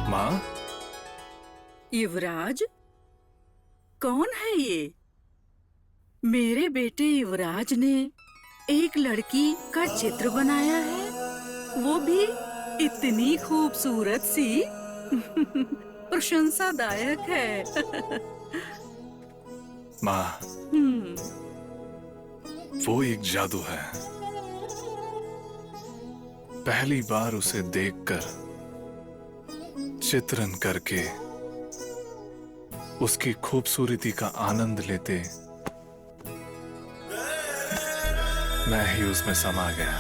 माँ, युवराज, कौन है ये? मेरे बेटे युवराज ने एक लड़की का चित्र बनाया है, वो भी इतनी खूबसूरत सी। प्रशंसादायक है। माँ, वो एक जादू है। पहली बार उसे देखकर, चित्रण करके, उसकी खूबसूरती का आनंद लेते मैं ही उसमें समा गया।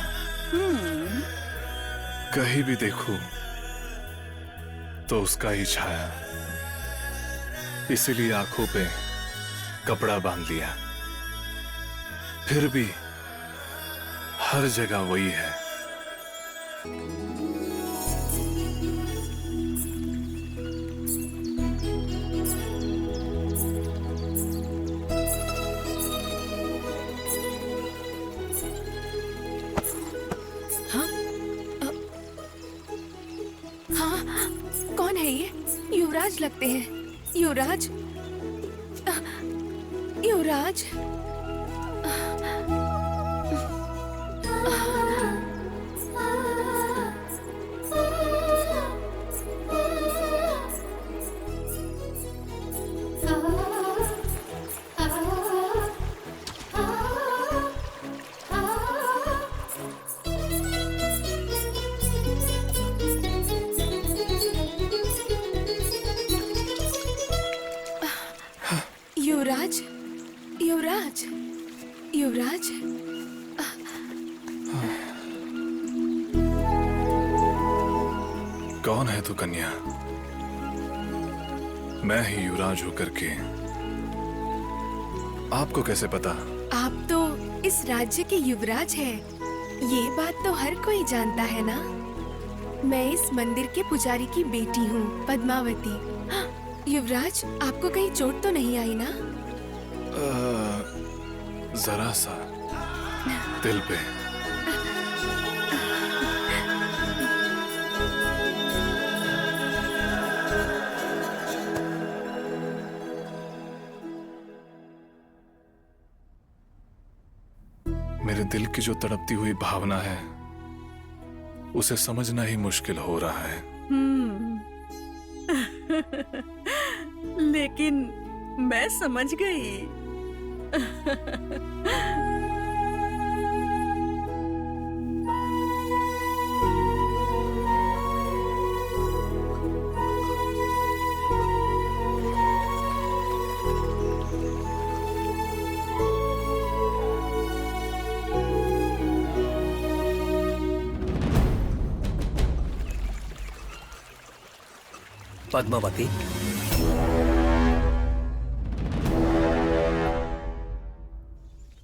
कहीं भी देखूं तो उसका ही छाया, इसीलिए आंखों पे कपड़ा बांध लिया। फिर भी हर जगह वही है। कौन है ये? युवराज लगते हैं। युवराज, युवराज। युवराज, युवराज, युवराज। कौन है तू कन्या? मैं ही युवराज होकर के। आपको कैसे पता? आप तो इस राज्य के युवराज हैं। ये बात तो हर कोई जानता है ना। मैं इस मंदिर के पुजारी की बेटी हूँ, पद्मावती। युवराज, आपको कहीं चोट तो नहीं आई ना? जरा सा दिल पे। मेरे दिल की जो तड़पती हुई भावना है, उसे समझना ही मुश्किल हो रहा है। लेकिन मैं समझ गई। पद्मावती,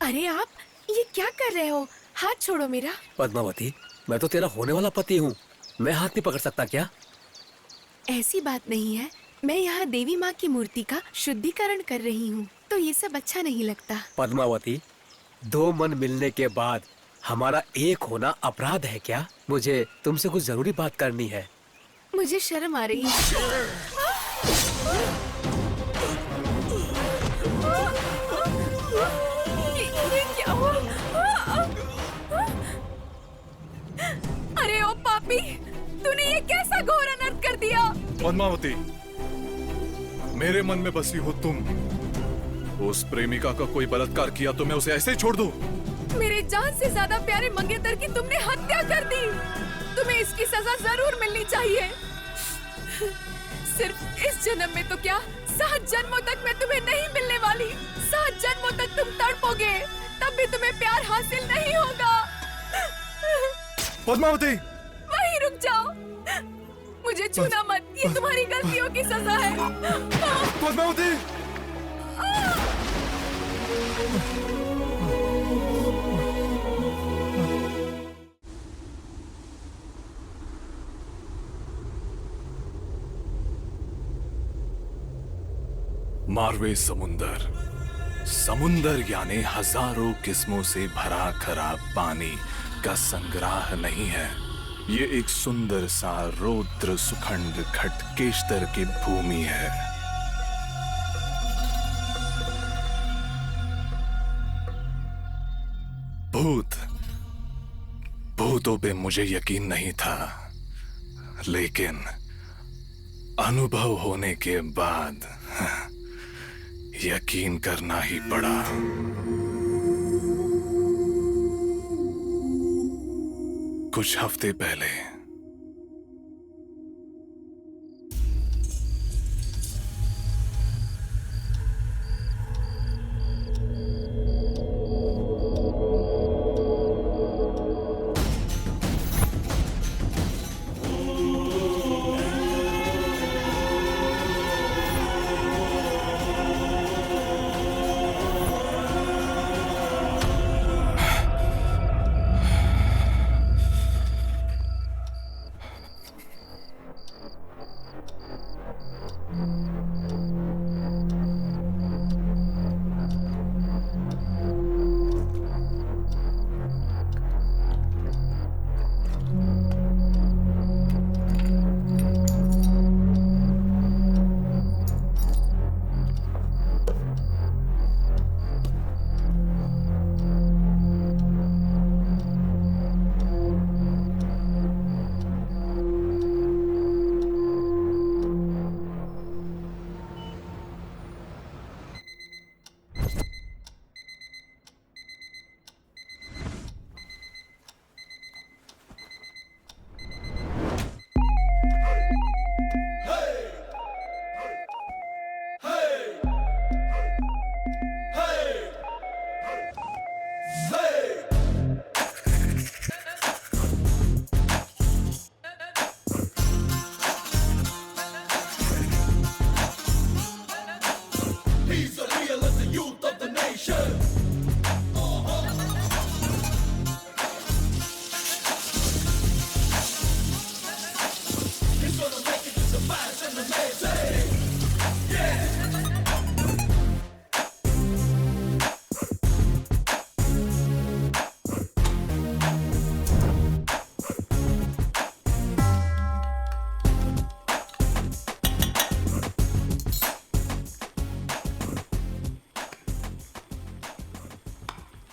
अरे आप ये क्या कर रहे हो? हाथ छोड़ो मेरा। पद्मावती, मैं तो तेरा होने वाला पति हूँ। मैं हाथ नहीं पकड़ सकता क्या? ऐसी बात नहीं है। मैं यहाँ देवी माँ की मूर्ति का शुद्धिकरण कर रही हूँ, तो ये सब अच्छा नहीं लगता। पद्मावती, दो मन मिलने के बाद हमारा एक होना अपराध है क्या? मुझे तुमसे कुछ जरूरी बात करनी है। मुझे शर्म आ रही है। ये क्या हुआ? अरे ओ पापी, तूने ये कैसा घोर अनर्थ कर दिया? पद्मावती, मेरे मन में बसी हो तुम। उस प्रेमिका का कोई बलात्कार किया तो मैं उसे ऐसे ही छोड़ दूं? मेरे जान से ज्यादा प्यारे मंगेतर की तुमने हत्या कर दी। तुम्हें इसकी सजा जरूर मिलनी चाहिए। सिर्फ इस जन्म में तो क्या, 7 जन्मों तक मैं तुम्हें नहीं मिलने वाली। 7 जन्मों तक तुम तड़पोगे, तब भी तुम्हें प्यार हासिल नहीं होगा। पद्मावती, वहीं रुक जाओ। मुझे छूना मत, ये तुम्हारी गलतियों की सजा है। पद्मावती। मारवे समुंदर। समुंदर यानी हजारों किस्मों से भरा खराब पानी का संग्रह नहीं है। ये एक सुंदर सा रौद्र सुखंड खटकेश्तर की भूमि है। भूतों पे मुझे यकीन नहीं था, लेकिन अनुभव होने के बाद यकीन करना ही पड़ा। कुछ हफ्ते पहले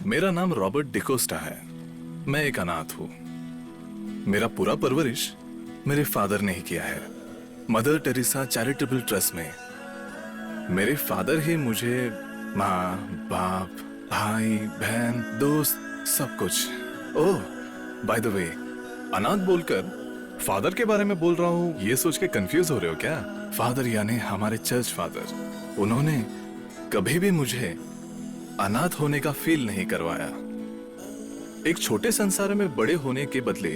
मेरा नाम रॉबर्ट डिकोस्टा है। मैं एक अनाथ हूं। मेरा पूरा परवरिश मेरे फादर ने ही किया है, मदर टेरेसा चैरिटेबल ट्रस्ट में। मेरे फादर ही मुझे माँ, बाप, भाई, बहन, दोस्त सब कुछ। ओह, बाय द वे, अनाथ बोलकर फादर के बारे में बोल रहा हूँ ये सोच के कंफ्यूज हो रहे हो क्या? फादर यानी हमारे चर्च फादर। उन्होंने कभी भी मुझे अनाथ होने का फील नहीं करवाया। एक छोटे संसार में बड़े होने के बदले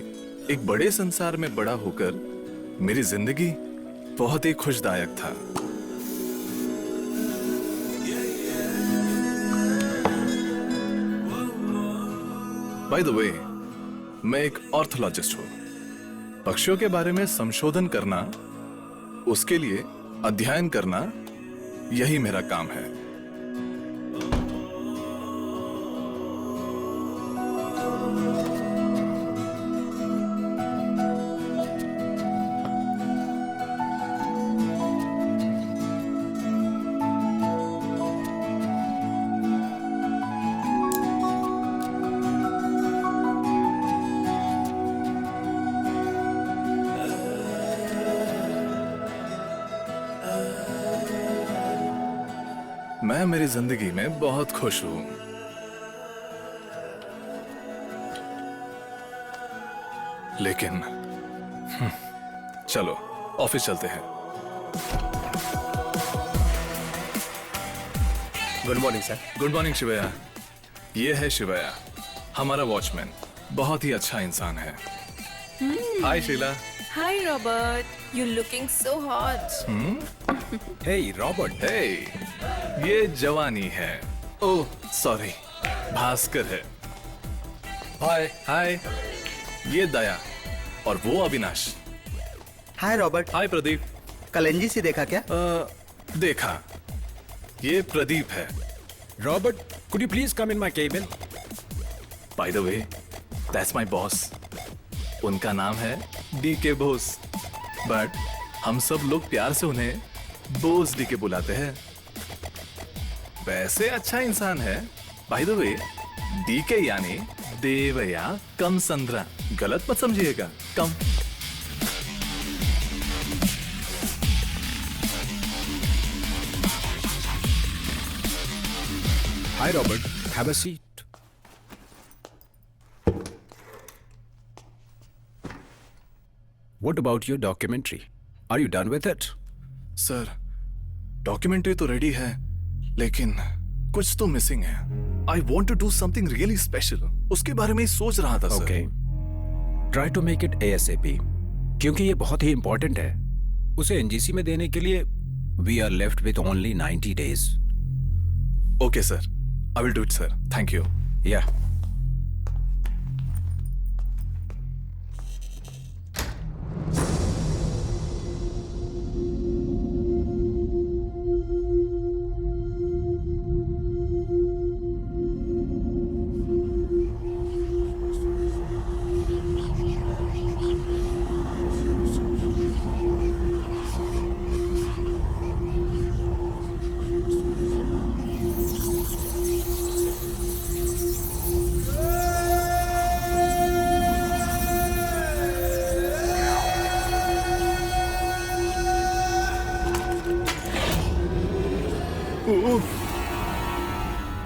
एक बड़े संसार में बड़ा होकर मेरी जिंदगी बहुत ही खुशदायक था। बाय द वे, मैं एक ऑर्थोलॉजिस्ट हूं। पक्षियों के बारे में संशोधन करना, उसके लिए अध्ययन करना, यही मेरा काम है। मैं मेरी जिंदगी में बहुत खुश हूं। लेकिन चलो ऑफिस चलते हैं। Good morning sir. Good morning Shivaya. ये है शिवया, हमारा वॉचमैन। बहुत ही अच्छा इंसान है। Hi Sheela. Hi Robert, you're looking so hot. Hey Robert. Hey, ये जवानी है। ओह सॉरी, भास्कर है। हाय। हाय, ये दया और वो अविनाश। हाय रॉबर्ट। हाय प्रदीप। कल एनजीसी देखा क्या? देखा, ये प्रदीप है। Robert, could you please come in my cabin? By the way, that's my boss. उनका नाम है डीके बोस, बट हम सब लोग प्यार से उन्हें बोस डीके बुलाते हैं। वैसे अच्छा इंसान है। बाय द वे, डीके यानी देवया कम संद्रा, गलत मत समझिएगा। कम। Hi, Robert. Have a seat. What about your documentary? Are you done with it? Sir, documentary तो रेडी है, लेकिन कुछ तो मिसिंग है। I want to do something really special. उसके बारे में ही सोच रहा था sir. Okay. Try to make it ASAP. क्योंकि ये बहुत ही important है। उसे NGC में देने के लिए we are left with only 90 days. Okay sir, I will do it sir. Thank you. Yeah.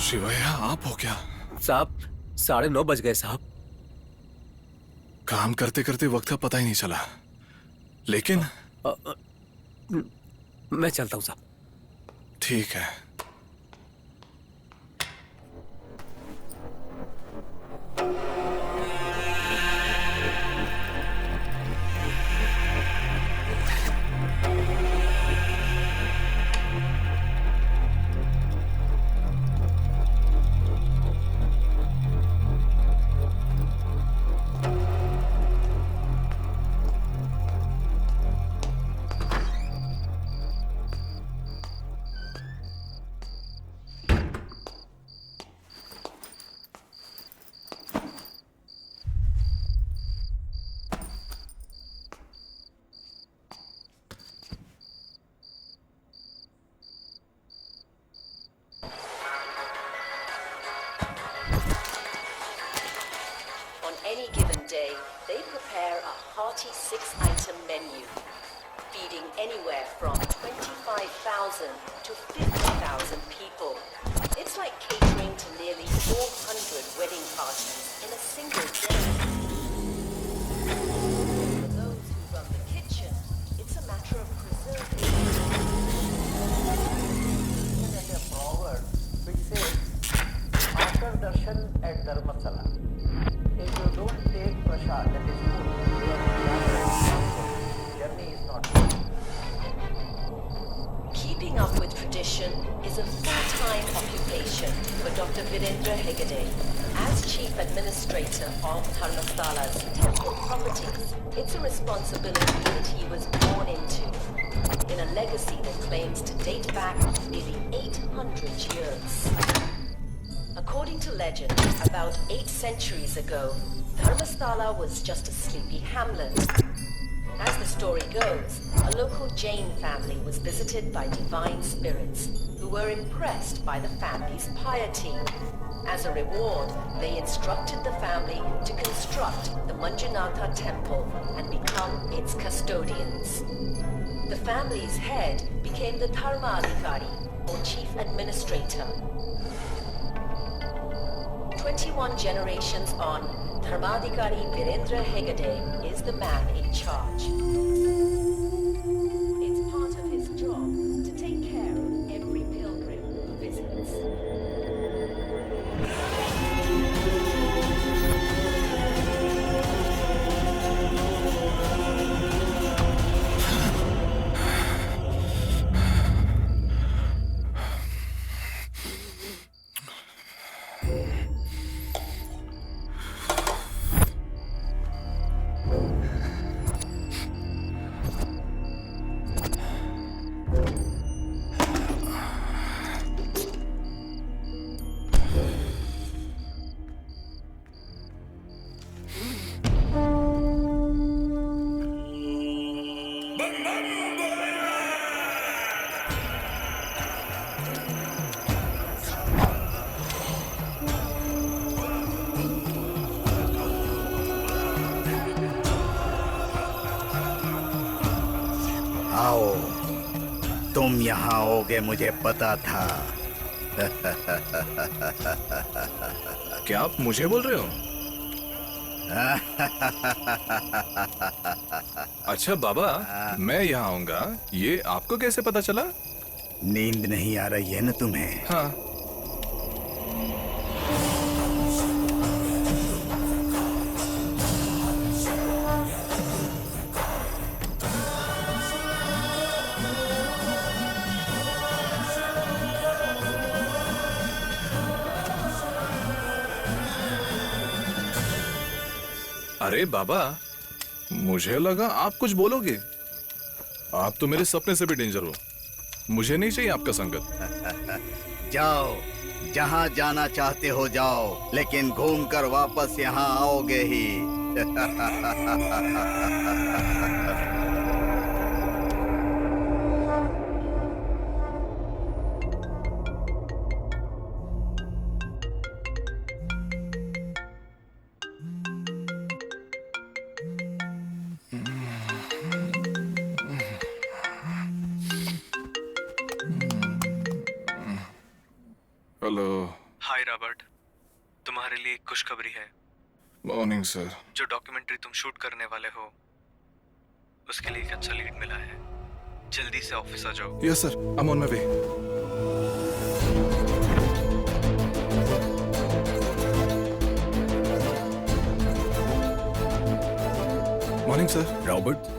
Shivaiah, आप हो क्या? साहब 9:30 बज गए साहब। काम करते करते वक्त का पता ही नहीं चला, लेकिन मैं चलता हूँ साहब। ठीक है। On any given day, they prepare a hearty 6-item menu, feeding anywhere from 25,000 to 50,000 people. It's like catering to nearly 400 wedding parties in a single day. For those who run the kitchen, it's a matter of preserving. There's a proverb which says, after darshan at Dharmasala, if you don't take prasad, that is food, your journey is not good. Keeping up with tradition is a full-time occupation for Dr. Virendra Hegde. As Chief Administrator of Dharmastala's temple properties, it's a responsibility that he was born into, in a legacy that claims to date back nearly 800 years. According to legend, about 8 centuries ago, Dharmasthala was just a sleepy hamlet. As the story goes, a local Jain family was visited by divine spirits who were impressed by the family's piety. As a reward, they instructed the family to construct the Manjunatha temple and become its custodians. The family's head became the Dharmadhikari, or chief administrator. 21 generations on, Dharmadhikari Virendra Hegde is the man in charge. It's part of his job to take care of every pilgrim who visits. तुम यहाँ आओगे मुझे पता था। क्या आप मुझे बोल रहे हो? अच्छा बाबा, मैं यहाँ आऊंगा ये आपको कैसे पता चला? नींद नहीं आ रही है ना तुम्हें? हाँ। अरे बाबा, मुझे लगा आप कुछ बोलोगे। आप तो मेरे सपने से भी डेंजर हो। मुझे नहीं चाहिए आपका संगत। जाओ, जहाँ जाना चाहते हो जाओ, लेकिन घूमकर वापस यहाँ आओगे ही। हेलो। हाय रॉबर्ट, तुम्हारे लिए एक खुशखबरी है। Morning sir. जो डॉक्यूमेंट्री तुम शूट करने वाले हो उसके लिए एक अच्छा लीड मिला है। जल्दी से ऑफिस आ जाओ। Yes sir, I am on my way. Morning sir. Robert,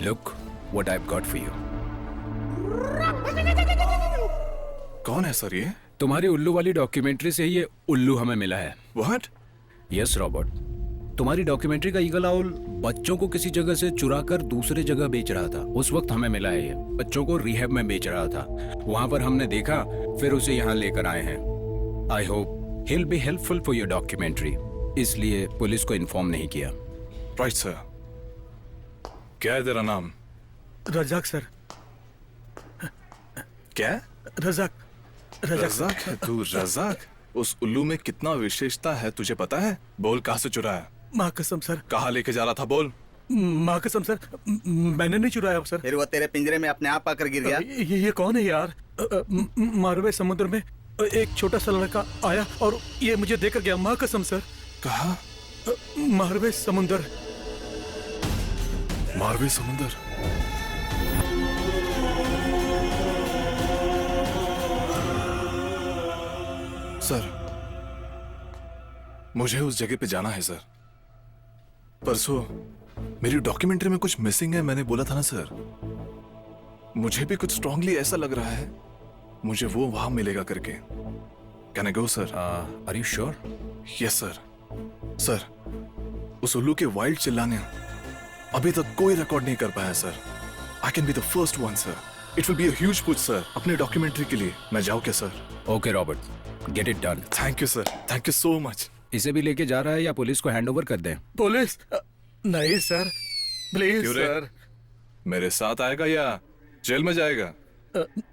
look what I've got for you. कौन है सर ये? तुम्हारी उल्लू वाली डॉक्यूमेंट्री से ही ये उल्लू हमें मिला है। व्हाट? यस रॉबर्ट, तुम्हारी डॉक्यूमेंट्री का ईगल आउल बच्चों को किसी जगह से चुरा कर दूसरे जगह बेच रहा था। उस वक्त हमें मिला है ये। बच्चों को रिहैब में बेच रहा था। वहां पर हमने देखा, फिर उसे यहाँ लेकर आए हैं। I hope he'll be helpful for your documentary, इसलिए पुलिस को इन्फॉर्म नहीं किया। Right sir. क्या है तेरा नाम? रजाक सर। क्या? रजाक। रजाक है तू? रजाक? उस उल्लू में कितना विशेषता है तुझे पता है? बोल, कहाँ से चुराया? माँ कसम सर। कहाँ लेके जा रहा था? बोल। माँ कसम सर, मैंने नहीं चुराया सर। फिर वो तेरे पिंजरे में अपने आप आकर गिर गया? ये कौन है यार? मारवे समुद्र में एक छोटा सा लड़का आया और ये मुझे देकर गया। माँ कसम सर। कहाँ? मारवे समुद्र। मारवे समुद्र? सर, मुझे उस जगह पे जाना है सर। परसों मेरी डॉक्यूमेंट्री में कुछ मिसिंग है, मैंने बोला था ना सर। मुझे भी कुछ स्ट्रांगली ऐसा लग रहा है मुझे वो वहां मिलेगा करके। Can I go sir? Are you sure? Yes sir. Sir, उस उल्लू के वाइल्ड चिल्लाने अभी तक कोई रिकॉर्ड नहीं कर पाया sir. I can be the first one sir. It will be a huge push sir अपने डॉक्यूमेंट्री के लिए। मैं जाऊं क्या sir? Okay Robert, get it done. Thank you sir, thank you so much. इसे भी लेके जा रहा है या पुलिस को हैंडओवर कर दें? पुलिस? नहीं सर, प्लीज क्यों रे? सर। मेरे साथ आएगा या जेल में जाएगा?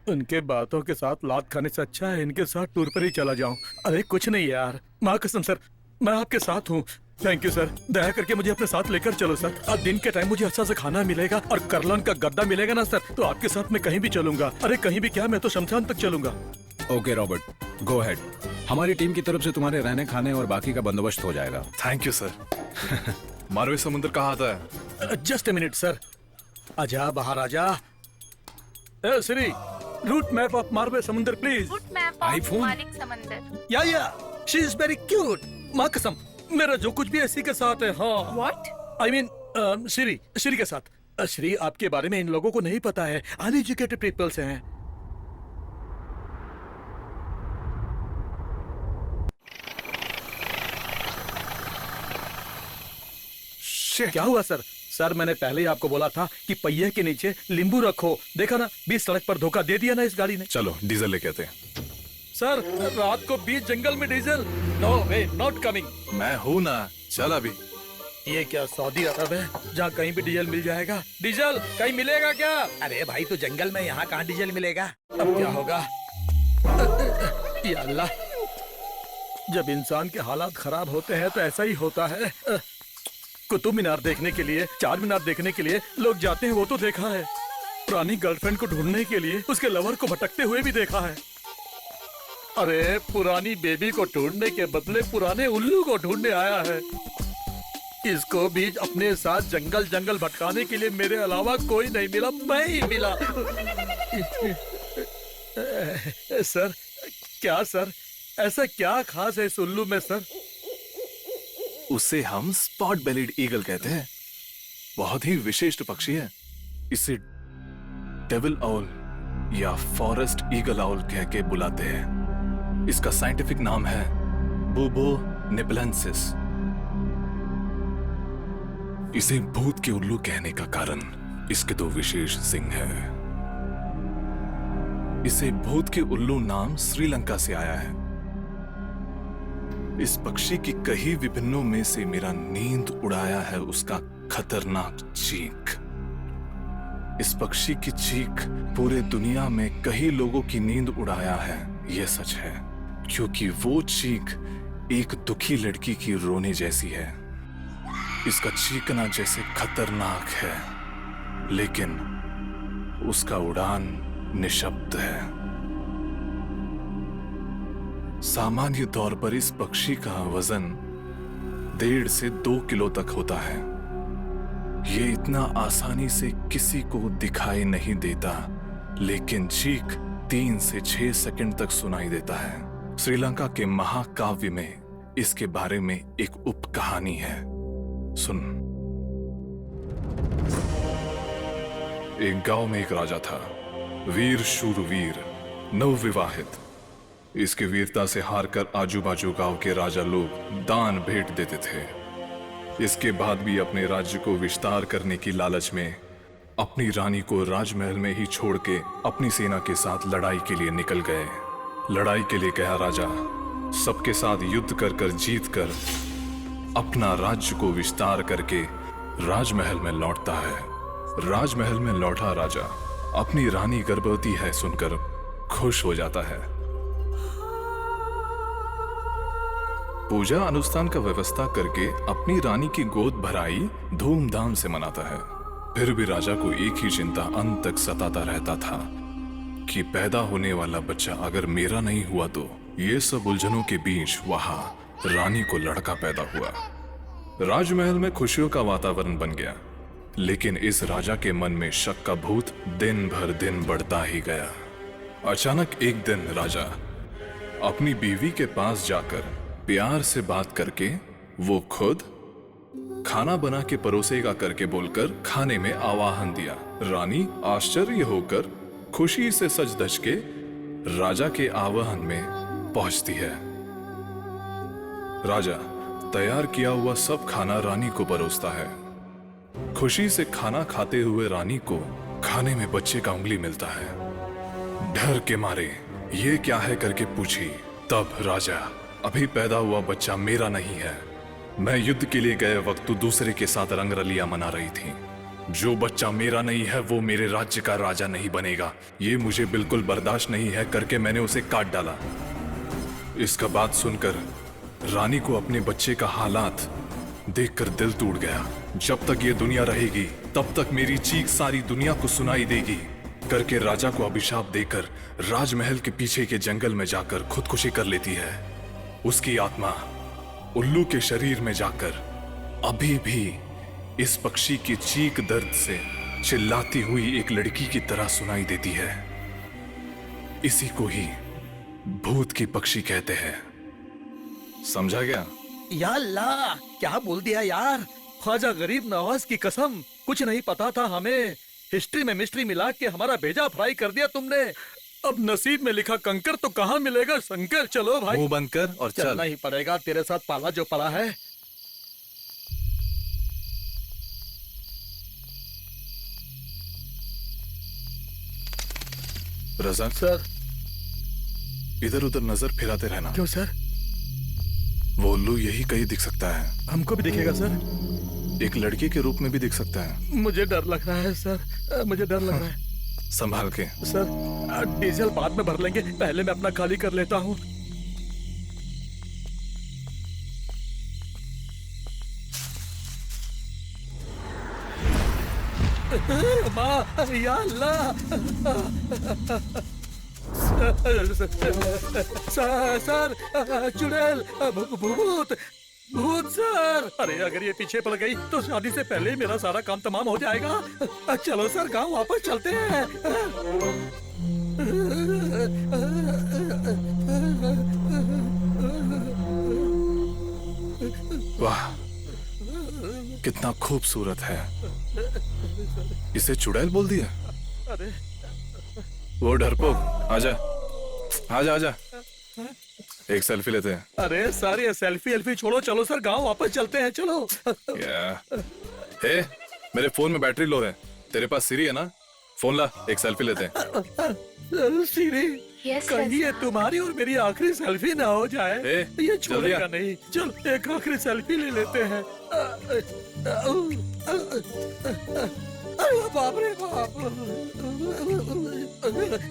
उनके बातों के साथ लात खाने से अच्छा है इनके साथ टूर पर ही चला जाऊं। अरे कुछ नहीं यार, माँ कसम सर, मैं आपके साथ हूँ। थैंक यू सर, दया करके मुझे अपने साथ लेकर चलो सर। अब दिन के टाइम मुझे अच्छा सा खाना मिलेगा और करलन का गद्दा मिलेगा ना सर, तो आपके साथ मैं कहीं भी चलूंगा। अरे कहीं भी क्या, मैं तो शमशान तक चलूंगा। Okay Robert, go ahead. हमारी टीम की तरफ से तुम्हारे रहने खाने और बाकी का बंदोबस्त हो जाएगा। Thank you sir. मारवे समुद्र कहाँ आता है? Just a minute sir. आजा बाहर आजा। Shri, route map of Marve समुद्र प्लीज। आईफोन? मालिक समंदर। या शी इज वेरी क्यूट। माँ कसम, मेरा जो कुछ भी इसी के साथ है। हाँ। What? आई मीन श्री के साथ। श्री, आपके बारे में इन लोगों को नहीं पता है, अनएजुकेटेड पीपल्स हैं। क्या हुआ सर? सर, मैंने पहले ही आपको बोला था कि पहिए के नीचे नींबू रखो। देखा ना, बीच सड़क पर धोखा दे दिया ना इस गाड़ी ने। चलो डीजल लेके आते हैं। सर, रात को बीच जंगल में diesel? No way, not coming. मैं हूं ना, चल अभी। ये क्या सऊदी अरब है जहाँ कहीं भी डीजल मिल जाएगा? डीजल कहीं मिलेगा क्या? अरे भाई, तो जंगल में यहाँ कहाँ डीजल मिलेगा? अब क्या होगा? या अल्लाह, जब इंसान के हालात खराब होते हैं तो ऐसा ही होता है। कुतुब मीनार देखने के लिए, चार मीनार देखने के लिए लोग जाते हैं, वो तो देखा है। पुरानी गर्लफ्रेंड को ढूंढने के लिए उसके लवर को भटकते हुए भी देखा है। अरे पुरानी बेबी को ढूंढने के बदले पुराने उल्लू को ढूंढने आया है। इसको भी अपने साथ जंगल जंगल भटकाने के लिए मेरे अलावा कोई नहीं मिला, मैं ही मिला। सर, क्या सर, ऐसा क्या खास है इस उल्लू में सर? उसे हम स्पॉट बेलिड ईगल कहते हैं। बहुत ही विशिष्ट पक्षी है। इसे डेविल आउल या फॉरेस्ट ईगल आउल कह के बुलाते हैं। इसका साइंटिफिक नाम है बुबो निबलेंसिस। इसे भूत के उल्लू कहने का कारण इसके 2 विशेष सिंग हैं। इसे भूत के उल्लू नाम श्रीलंका से आया है। इस पक्षी की कई विभिन्नों में से मेरा नींद उड़ाया है उसका खतरनाक चीख। इस पक्षी की चीख पूरे दुनिया में कई लोगों की नींद उड़ाया है, यह सच है, क्योंकि वो चीख एक दुखी लड़की की रोने जैसी है। इसका चीखना जैसे खतरनाक है, लेकिन उसका उड़ान निशब्द है। सामान्य तौर पर इस पक्षी का वजन 1.5 से 2 किलो तक होता है। ये इतना आसानी से किसी को दिखाई नहीं देता, लेकिन चीख 3 से 6 सेकंड तक सुनाई देता है। श्रीलंका के महाकाव्य में इसके बारे में एक उप कहानी है, सुन। एक गांव में एक राजा था, वीर शूरवीर, नवविवाहित। इसके वीरता से हारकर आजू बाजू गांव के राजा लोग दान भेंट देते थे। इसके बाद भी अपने राज्य को विस्तार करने की लालच में अपनी रानी को राजमहल में ही छोड़ के अपनी सेना के साथ लड़ाई के लिए निकल गए। लड़ाई के लिए गया राजा सबके साथ युद्ध कर जीत कर अपना राज्य को विस्तार करके राजमहल में लौटता है। राजमहल में लौटा राजा अपनी रानी गर्भवती है सुनकर खुश हो जाता है। पूजा अनुष्ठान का व्यवस्था करके अपनी रानी की गोद भराई धूमधाम से मनाता है। फिर भी राजा को एक ही चिंता अंत तक सताता रहता था कि पैदा होने वाला बच्चा अगर मेरा नहीं हुआ तो। ये सब उलझनों के बीच वहां रानी को लड़का पैदा हुआ। राजमहल में खुशियों का वातावरण बन गया, लेकिन इस राजा के मन में शक का भूत दिन भर दिन बढ़ता ही गया। अचानक एक दिन राजा अपनी बीवी के पास जाकर प्यार से बात करके वो खुद खाना बना के परोसेगा करके बोलकर खाने में आवाहन दिया। रानी आश्चर्य होकर खुशी से सज धज के राजा के आवाहन में पहुंचती है। राजा तैयार किया हुआ सब खाना रानी को परोसता है। खुशी से खाना खाते हुए रानी को खाने में बच्चे का उंगली मिलता है। डर के मारे ये क्या है करके पूछी। तब राजा, अभी पैदा हुआ बच्चा मेरा नहीं है। मैं युद्ध के लिए गए वक्त तू दूसरे के साथ रंगरलियां मना रही थी। जो बच्चा मेरा नहीं है वो मेरे राज्य का राजा नहीं बनेगा। ये मुझे बिल्कुल बर्दाश्त नहीं है करके मैंने उसे काट डाला। इसका बात सुनकर रानी को अपने बच्चे का हालात देखकर दिल टूट गया। जब तक ये दुनिया रहेगी तब तक मेरी चीख सारी दुनिया को सुनाई देगी करके राजा को अभिशाप देकर राजमहल के पीछे के जंगल में जाकर खुदकुशी कर लेती है। उसकी आत्मा उल्लू के शरीर में जाकर अभी भी इस पक्षी की चीख दर्द से चिल्लाती हुई एक लड़की की तरह सुनाई देती है। इसी को ही भूत की पक्षी कहते हैं। समझा गया? या अल्लाह, क्या बोल दिया यार। ख्वाजा गरीब नवाज की कसम, कुछ नहीं पता था हमें। हिस्ट्री में मिस्ट्री मिला के हमारा भेजा फ्राई कर दिया तुमने। अब नसीब में लिखा कंकर तो कहाँ मिलेगा शंकर। चलो भाई, मुंह बंद कर और चलना चल। ही पड़ेगा, तेरे साथ पाला जो पड़ा है। रज़ाक सर। इधर उधर नजर फिराते रहना। क्यों सर? वो उल्लू यही कहीं दिख सकता है। हमको भी दिखेगा सर? एक लड़की के रूप में भी दिख सकता है। मुझे डर लग रहा है सर, मुझे डर लग रहा है। संभाल के। सर डीजल बाद में भर लेंगे, पहले मैं अपना खाली कर लेता हूँ। माँ, या अल्लाह। सर, चुड़ैल, भूत, भूत सर। अरे अगर ये पीछे पड़ गई तो शादी से पहले ही मेरा सारा काम तमाम हो जाएगा। चलो सर, गांव वापस चलते हैं। वाह, कितना खूबसूरत है। इसे चुड़ैल बोल दिया? अरे वो डरपोक, आजा आजा आजा, एक सेल्फी लेते हैं। अरे सर, ये सेल्फी एल्फी छोड़ो, चलो सर गांव वापस चलते हैं, चलो। हे, मेरे फोन में बैटरी लो है। तेरे पास सीरी है ना? फोन ला, एक सेल्फी लेते हैं। सीरी, Yes, कहीं ये तुम्हारी और मेरी आखिरी सेल्फी ना हो जाए। ए, ये जल्दी छोड़ेगा आ। नहीं। चल एक आखिरी सेल्फी ले लेते हैं। अरे बाप रे बाप।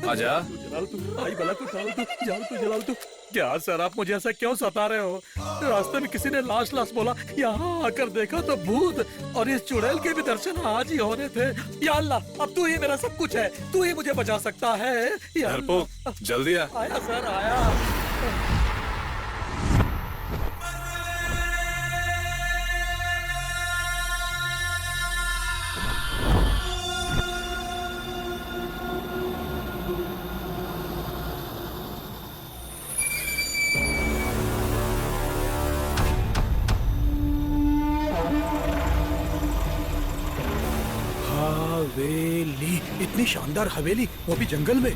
आजा। जलाल तू, आई बला को जलाल तू, जलाल तू, जलाल तू। क्या सर, आप मुझे ऐसा क्यों सता रहे हो? रास्ते में किसी ने लाश लाश बोला, यहाँ आकर देखा तो भूत, और इस चुड़ैल के भी दर्शन आज ही होने थे। या अल्लाह, अब तू ही मेरा सब कुछ है, तू ही मुझे बचा सकता है। या डरपोक, जल्दी आ। आया सर, आया। हवेली, इतनी शानदार हवेली, वो भी जंगल में।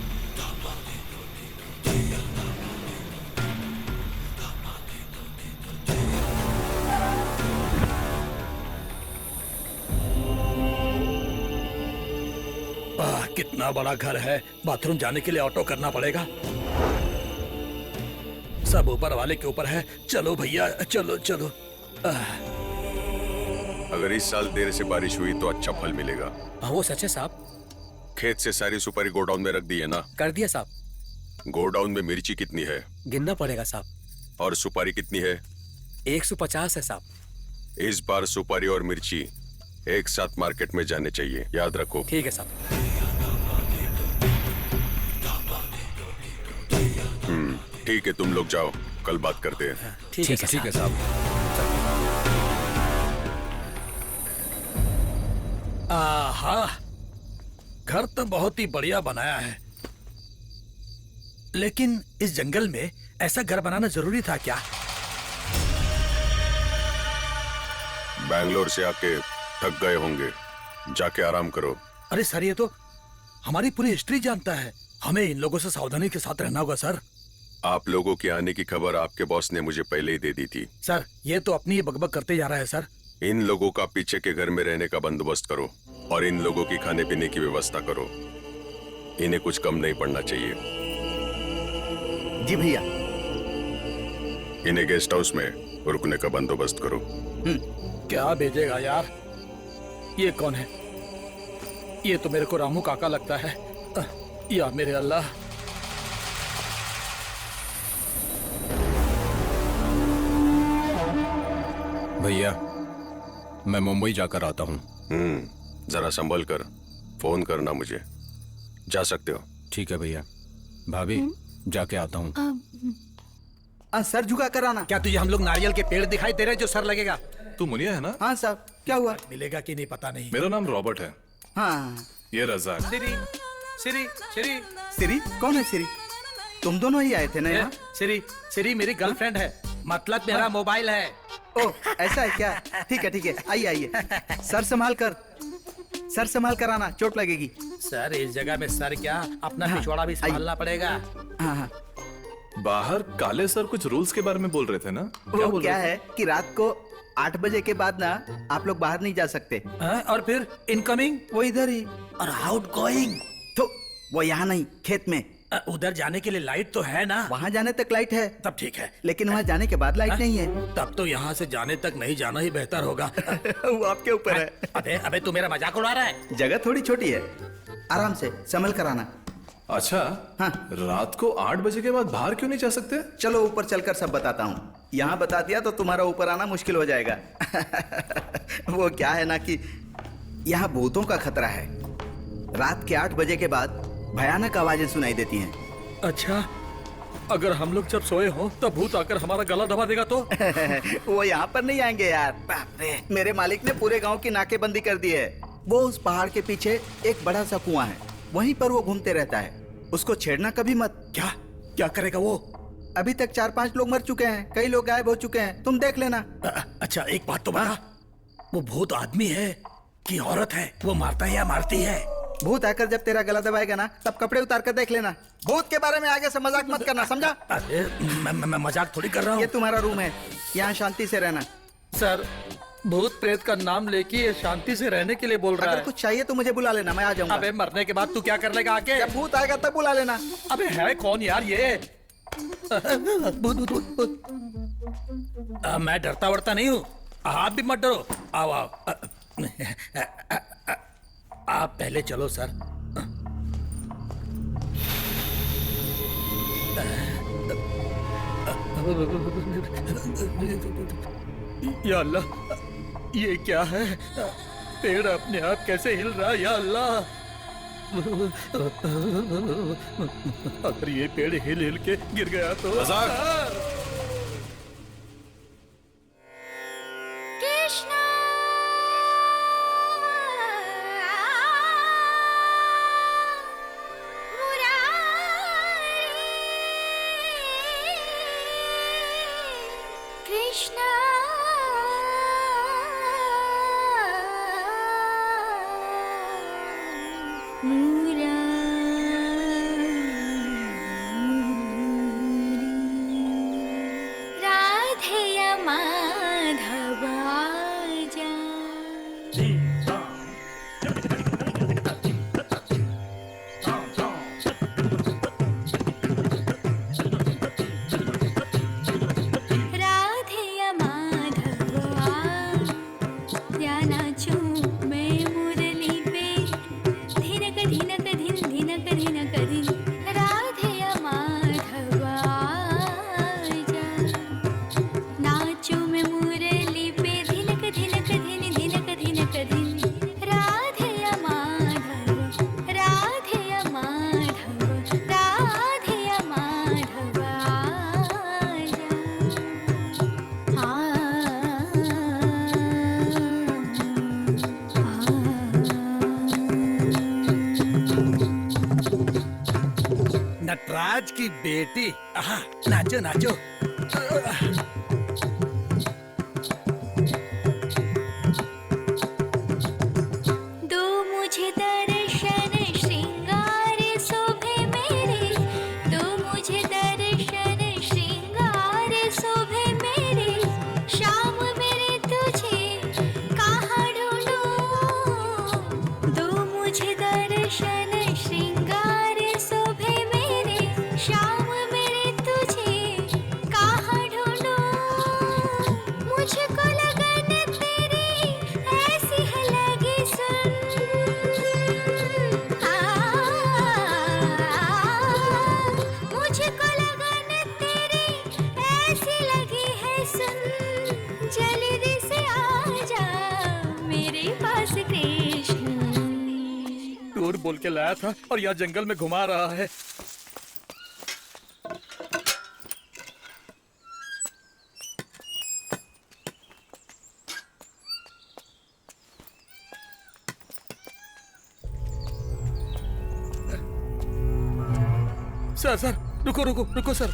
कितना बड़ा घर है। बाथरूम जाने के लिए ऑटो करना पड़ेगा। सब ऊपर वाले के ऊपर है। चलो भैया, चलो चलो। अगर इस साल देर से बारिश हुई तो अच्छा फल मिलेगा। हाँ वो सच है साहब। खेत से सारी सुपारी गोडाउन में रख दी है ना? कर दिया साहब। गोडाउन में मिर्ची कितनी है? गिनना पड़ेगा साहब। और सुपारी कितनी है? 150 है साहब। इस बार सुपारी और मिर्ची एक साथ मार्केट में जाने चाहिए, याद रखो। ठीक है साहब। ठीक है, तुम लोग जाओ, कल बात करते हैं। ठीक है साहब। आहा, घर तो बहुत ही बढ़िया बनाया है, लेकिन इस जंगल में ऐसा घर बनाना जरूरी था क्या? बैंगलोर से आके थक गए होंगे, जाके आराम करो। अरे सर, ये तो हमारी पूरी हिस्ट्री जानता है। हमें इन लोगों से सावधानी के साथ रहना होगा सर। आप लोगों के आने की खबर आपके बॉस ने मुझे पहले ही दे दी थी। सर, ये तो अपनी ही बकबक करते जा रहा है सर। इन लोगों का पीछे के घर में रहने का बंदोबस्त करो और इन लोगों की खाने पीने की व्यवस्था करो। इन्हें कुछ कम नहीं पड़ना चाहिए। जी भैया। इन्हें गेस्ट हाउस में रुकने का बंदोबस्त करो। क्या भेजेगा यार? ये कौन है? ये तो मेरे को रामू काका लगता है। या मेरे अल्लाह। भैया, मैं मुंबई जाकर आता हूँ। जरा संभल कर फोन करना मुझे। जा सकते हो। ठीक है भैया। भाभी, जाके आता हूँ। सर झुका कर आना। क्या तुझे हम लोग नारियल के पेड़ दिखाई दे रहे हैं जो सर लगेगा? तू मुनिया है ना? हाँ साहब, क्या हुआ? मिलेगा कि नहीं पता नहीं। मेरा नाम रॉबर्ट है। हाँ। ये रज़ाक। सिरी, सिरी, सिरी, सिरी? कौन है सिरी? तुम दोनों ही आए थे ना यहाँ? सिरी, सिरी मेरी गर्लफ्रेंड है, मतलब मेरा मोबाइल है। ओह, ऐसा है क्या? ठीक है ठीक है, आइए आइए। सर संभाल कर, सर संभाल कर आना, चोट लगेगी। सर, इस जगह में सर क्या, अपना पिछवाड़ा भी संभालना पड़ेगा। हाँ हाँ। बाहर काले सर कुछ रूल्स के बारे में बोल रहे थे ना? वो क्या है कि रात को 8 बजे के बाद ना आप लोग बाहर नहीं जा सकते। और फिर इनकमिंग? वो इधर ही। और आउट गोइंग? तो वो यहाँ नहीं, खेत में। उधर जाने के लिए लाइट तो है ना? वहाँ जाने तक लाइट है। तब ठीक है, लेकिन वहाँ जाने के बाद लाइट नहीं है। तब तो यहाँ से जाने तक नहीं जाना ही बेहतर होगा। वो आपके ऊपर है। अबे अबे, तू मेरा मजाक उड़ा रहा है? जगह थोड़ी छोटी है, आराम से संभल कर आना। अच्छा, हाँ। रात को 8 बजे के बाद बाहर क्यों नहीं जा सकते? चलो ऊपर चलकर सब बताता हूँ। यहाँ बता दिया तो तुम्हारा ऊपर आना मुश्किल हो जाएगा। वो क्या है ना कि यहाँ भूतों का खतरा है। रात के 8 बजे के बाद भयानक आवाजें सुनाई देती हैं। अच्छा, अगर हम लोग जब सोए हो तब भूत आकर हमारा गला दबा देगा तो? वो यहाँ पर नहीं आएंगे यार। बाप रे, मेरे मालिक ने पूरे गांव की नाकेबंदी कर दी है। वो उस पहाड़ के पीछे एक बड़ा सा कुआं है, वहीं पर वो घूमते रहता है। उसको छेड़ना कभी मत। क्या क्या करेगा वो? अभी तक 4-5 लोग मर चुके हैं, कई लोग गायब हो चुके हैं, तुम देख लेना। अच्छा एक बात तो बता, वो भूत आदमी है कि औरत है? वो मारता है या मारती है? भूत आकर जब तेरा गला दबाएगा ना, तब कपड़े उतार कर देख लेना। भूत के बारे में आगे से मजाक मत करना, समझा? अरे मैं मजाक थोड़ी कर रहा हूँ। ये तुम्हारा रूम है, यहाँ शांति से रहना। सर, भूत प्रेत का नाम लेके ये शांति से रहने के लिए बोल रहा है। अगर कुछ चाहिए तो मुझे बुला लेना, मैं आ जाऊंगा। अबे मरने के बाद तू क्या कर लेगा आके? जब भूत आएगा तब बुला लेना। अबे है कौन यार ये? भूत भूत भूत भूत। मैं डरता वरता नहीं हूँ, आप भी मत डरो। आओ आओ, आप पहले चलो सर। या अल्लाह, ये क्या है? पेड़ अपने आप कैसे हिल रहा है? या अल्लाह, अगर ये पेड़ हिल हिल के गिर गया तो? नटराज की बेटी, नाचो नाचो। दो मुझे दर्शन श्रृंगार शोभे मेरे, दो मुझे दर्शन श्रृंगार शोभे मेरे, शाम मेरे तुझे कहाँ ढूंढूं, दो मुझे दर्शन श्रृंगार शोभे मेरे, शाम मेरे तुझे कहाँ ढूंढूं, मुझको लगन तेरी ऐसी है लगी सुन, मुझको लगन तेरी ऐसी लगी है सुन, जल्दी से आ जा मेरे पास कृष्ण। टूर बोल के लाया था और यहाँ जंगल में घुमा रहा है। सर सर, रुको रुको रुको सर,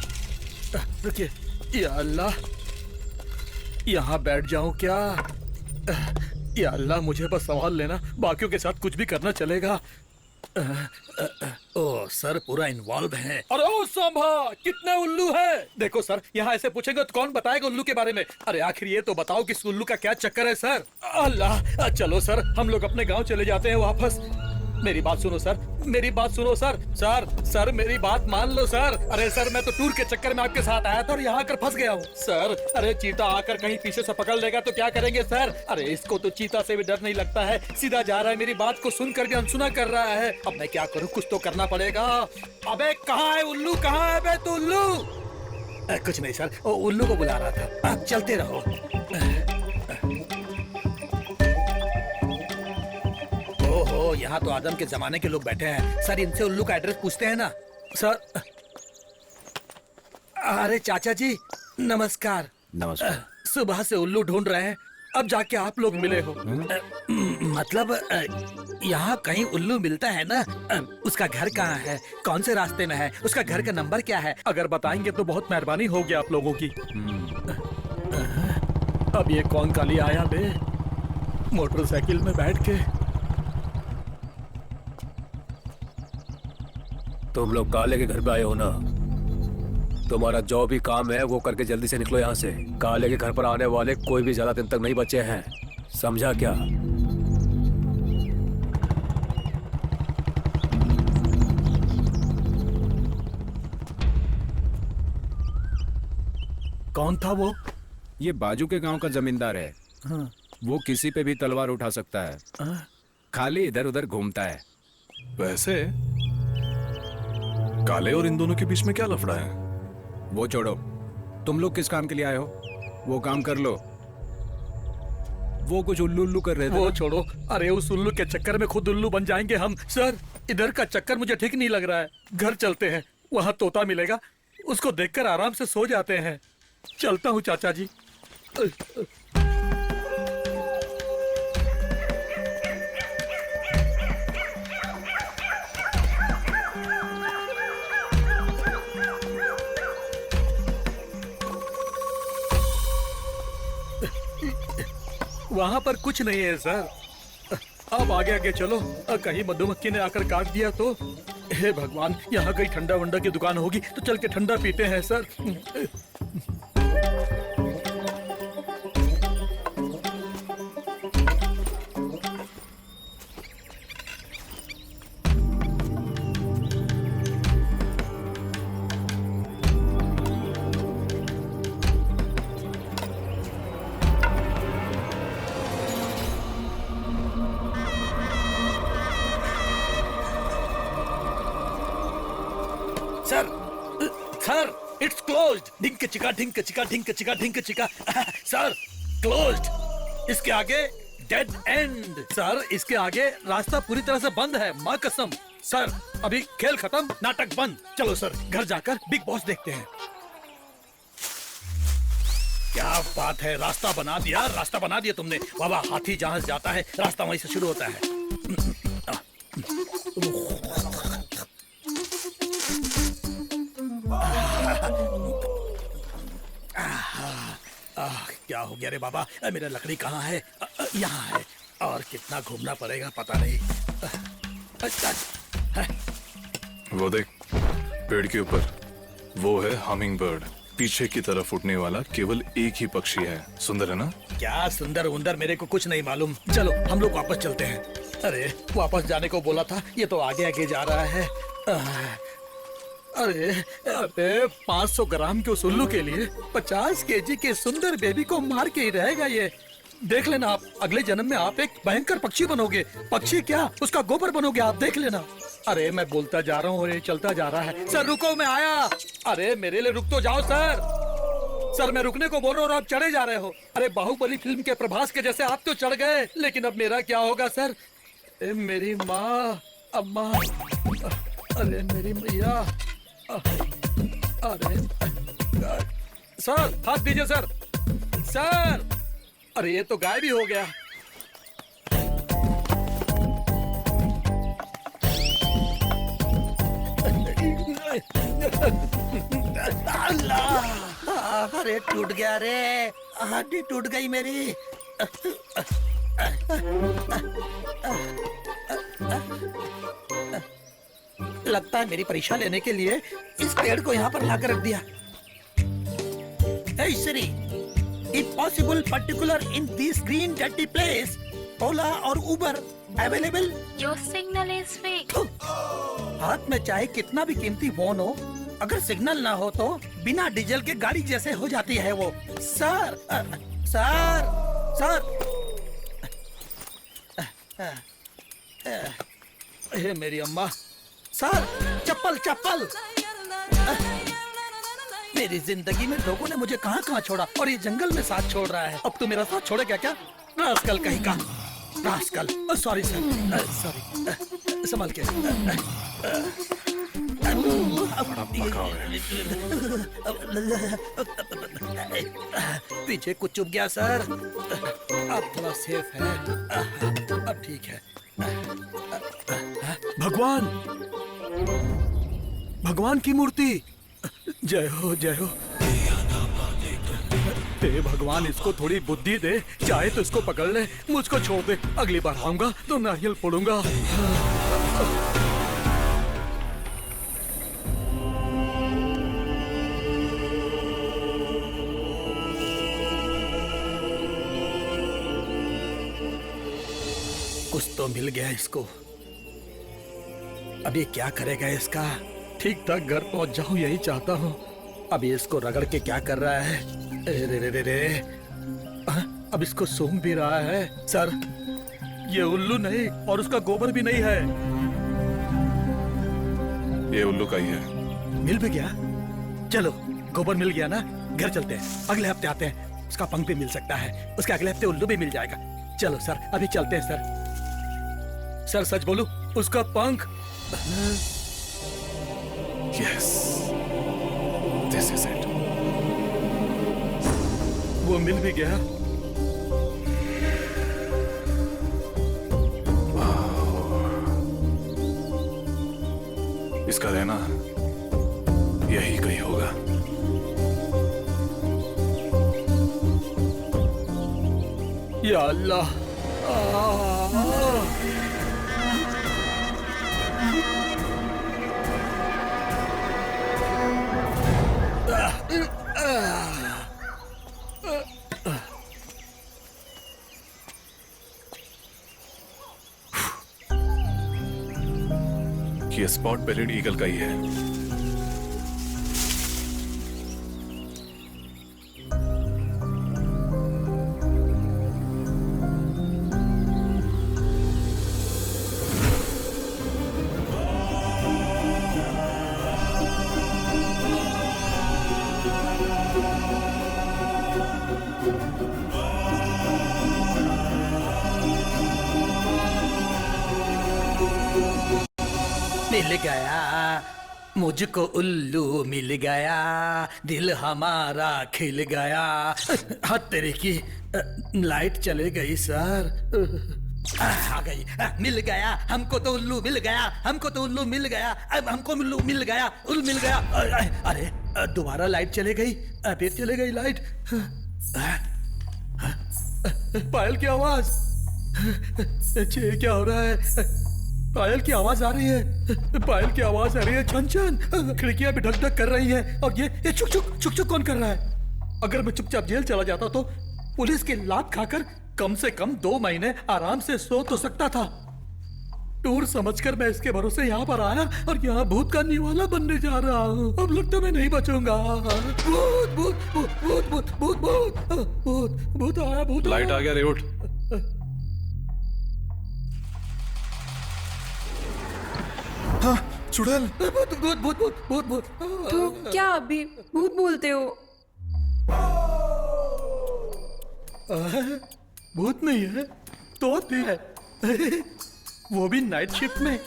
रुकिए। या अल्लाह, यहाँ बैठ जाऊं क्या? या अल्लाह, मुझे बस संभाल लेना, बाकियों के साथ कुछ भी करना चलेगा। ओ सर, पूरा इन्वॉल्व है। अरे ओ सांभा, कितने उल्लू है? देखो सर, यहाँ ऐसे पूछेंगे तो कौन बताएगा उल्लू के बारे में? अरे आखिर ये तो बताओ कि इस उल्लू का क्या चक्कर है सर? अल्लाह, चलो सर, हम लोग अपने गांव चले जाते हैं वापस। मेरी बात सुनो सर, मेरी बात सुनो सर। सर सर, मेरी बात मान लो सर। अरे सर, मैं तो टूर के चक्कर में आपके साथ आया था और यहाँ आकर फंस गया हूँ सर। अरे चीता आकर कहीं पीछे से पकड़ लेगा तो क्या करेंगे सर? अरे इसको तो चीता से भी डर नहीं लगता है, सीधा जा रहा है, मेरी बात को सुनकर भी अनसुना कर रहा है। अब मैं क्या करूँ, कुछ तो करना पड़ेगा। अबे कहाँ है उल्लू, कहाँ है बे तू उल्लू? कुछ नहीं सर, वो उल्लू को बुला रहा था। आप चलते रहो। ओहो, यहाँ तो आदम के जमाने के लोग बैठे हैं। सर, इनसे उल्लू का एड्रेस पूछते हैं ना। सर, अरे चाचा जी नमस्कार। नमस्कार। सुबह से उल्लू ढूंढ रहे हैं, अब जाके आप लोग मिले हो। मतलब यहाँ कहीं उल्लू मिलता है ना? उसका घर कहाँ है, कौन से रास्ते में है, उसका घर का नंबर क्या है? अगर बताएंगे तो बहुत मेहरबानी होगी आप लोगों की। अब ये कौन काली आया बे, मोटरसाइकिल में बैठ के। तुम लोग काले के घर पे आए हो ना? तुम्हारा जो भी काम है वो करके जल्दी से निकलो यहाँ से। काले के घर पर आने वाले कोई भी ज्यादा दिन तक नहीं बचे हैं, समझा क्या? कौन था वो? ये बाजू के गांव का जमींदार है। हाँ। वो किसी पे भी तलवार उठा सकता है। हाँ। खाली इधर उधर घूमता है। वैसे काले और इन दोनों के बीच में क्या लफड़ा है? वो छोड़ो, तुम लोग किस काम के लिए आए हो? वो काम कर लो। वो कुछ उल्लू उल्लू कर रहे थे। वो छोड़ो, अरे उस उल्लू के चक्कर में खुद उल्लू बन जाएंगे हम। सर, इधर का चक्कर मुझे ठीक नहीं लग रहा है। घर चलते हैं, वहाँ तोता मिलेगा, उसको देखकर आराम से सो जाते हैं। चलता हूँ चाचा जी। वहाँ पर कुछ नहीं है सर। अब आगे आगे चलो, कहीं मधुमक्खी ने आकर काट दिया तो। हे भगवान, यहाँ कहीं ठंडा वंडा की दुकान होगी तो चल के ठंडा पीते हैं सर। Sir, it's closed. ढिंक चिका ढिंक चिका ढिंक चिका ढिंक चिका। Sir, closed. इसके आगे डेड एंड। सर, इसके आगे रास्ता पूरी तरह से बंद है, माँ कसम। सर, अभी खेल खत्म, नाटक बंद। चलो सर, घर जाकर बिग बॉस देखते हैं। क्या बात है, रास्ता बना दिया, रास्ता बना दिया तुमने। बाबा, हाथी जहां से जाता है रास्ता वहीं से शुरू होता है। क्या हो गया रे बाबा, मेरा लकड़ी कहाँ है? यहाँ है। और कितना घूमना पड़ेगा पता नहीं। वो देख, पेड़ के ऊपर वो है हमिंग बर्ड। पीछे की तरफ उड़ने वाला केवल एक ही पक्षी है। सुंदर है ना? क्या सुंदर उंदर मेरे को कुछ नहीं मालूम। चलो हम लोग वापस चलते हैं। अरे वापस जाने को बोला था, ये तो आगे आगे जा रहा है। अरे 500 ग्राम के उस उल्लू के लिए 50 केजी के सुंदर बेबी को मार के ही रहेगा ये। देख लेना आप, अगले जन्म में आप एक भयंकर पक्षी बनोगे। पक्षी क्या, उसका गोबर बनोगे आप, देख लेना। अरे मैं बोलता जा रहा हूँ और ये चलता जा रहा है। सर रुको, मैं आया। अरे मेरे लिए रुक तो जाओ सर। सर, मैं रुकने को बोल रहा हूँ और आप चढ़े जा रहे हो। अरे बाहुबली फिल्म के प्रभास के जैसे आप तो चढ़ गए, लेकिन अब मेरा क्या होगा सर? मेरी माँ, अम्मा, अरे मेरी मैया, अरे सर हाथ दीजिए सर। सर, अरे ये तो गायब ही हो गया। अल्लाह, अरे टूट गया रे, हड्डी टूट गई मेरी। लगता है मेरी परीक्षा लेने के लिए इस पेड़ को यहाँ पर लाकर रख दिया। Hey Siri, if possible, particular in this green dirty place, Ola और Uber available? Your signal is weak. हाथ में चाहे कितना भी कीमती फोन हो, अगर सिग्नल ना हो तो बिना डीजल के गाड़ी जैसे हो जाती है वो। सर, सर, सर, हे मेरी अम्मा। सर, चप्पल चप्पल। मेरी जिंदगी में लोगों ने मुझे कहाँ कहाँ छोड़ा और ये जंगल में साथ छोड़ रहा है। अब तू मेरा साथ छोड़ेगा क्या? रास्कल कहीं का। रास्कल, सॉरी सर, सॉरी, संभाल के। पीछे कुछ चुप गया सर, अब थोड़ा सेफ है, अब ठीक है। भगवान, भगवान की मूर्ति, जय हो जय हो। हे भगवान, इसको थोड़ी बुद्धि दे, चाहे तो इसको पकड़ ले, मुझको छोड़ दे। अगली बार आऊंगा तो नारियल फोड़ूंगा। कुछ तो मिल गया इसको। अब ये क्या करेगा इसका? ठीक ठाक घर पहुंच जाऊं यही चाहता हूँ। अभी इसको रगड़ के क्या कर रहा है? रे रे रे रे। अब इसको सूंघ भी रहा है। सर, ये उल्लू नहीं और उसका गोबर भी नहीं है। ये उल्लू का ही है। मिल भी गया? चलो, गोबर मिल गया ना, घर चलते हैं। अगले हफ्ते आते हैं, उसका पंख भी मिल सकता है। उसके अगले हफ्ते उल्लू भी मिल जाएगा। चलो सर, अभी चलते हैं सर। सर सच बोलूं, उसका पंख। Yes, this is it. वो मिल भी गया। इसका रहना यही कहीं होगा। या अल्लाह। ये स्पॉट बेलेड ईगल का ही है। मिल गया मुझको उल्लू, मिल गया दिल हमारा खिल गया। हाथ तेरे की लाइट चले गई सर। आ गई, मिल गया हमको तो उल्लू मिल गया, हमको तो उल्लू मिल गया, अब हमको उल्लू मिल गया, उल्लू मिल गया। अरे दोबारा लाइट चले गई, फिर चले गई लाइट। पायल की आवाज, क्या हो रहा है? पायल की आवाज आ रही है, पायल की आवाज आ रही है। छन छन, खिड़कियां भी ढक ढक कर रही हैं। और ये चुक चुक चुक चुक कौन कर रहा है? अगर मैं चुपचाप जेल चला जाता तो पुलिस की लात खाकर कम से कम 2 महीने आराम से सो तो सकता था। टूर समझकर मैं इसके भरोसे यहाँ पर आया और यहाँ भूत का निवाला बनने जा रहा हूँ। अब लगता मैं नहीं बचूंगा। भूत भूत भूत भूत भूत भूत भूत भूत भूत आया, भूत। लाइट आ गया रे, उठ। हाँ, चुड़ैल। भूत भूत भूत भूत भूत भूत। तो क्या अभी भूत बोलते हो? भूत नहीं है, तोती है। वो भी नाइट शिफ्ट में।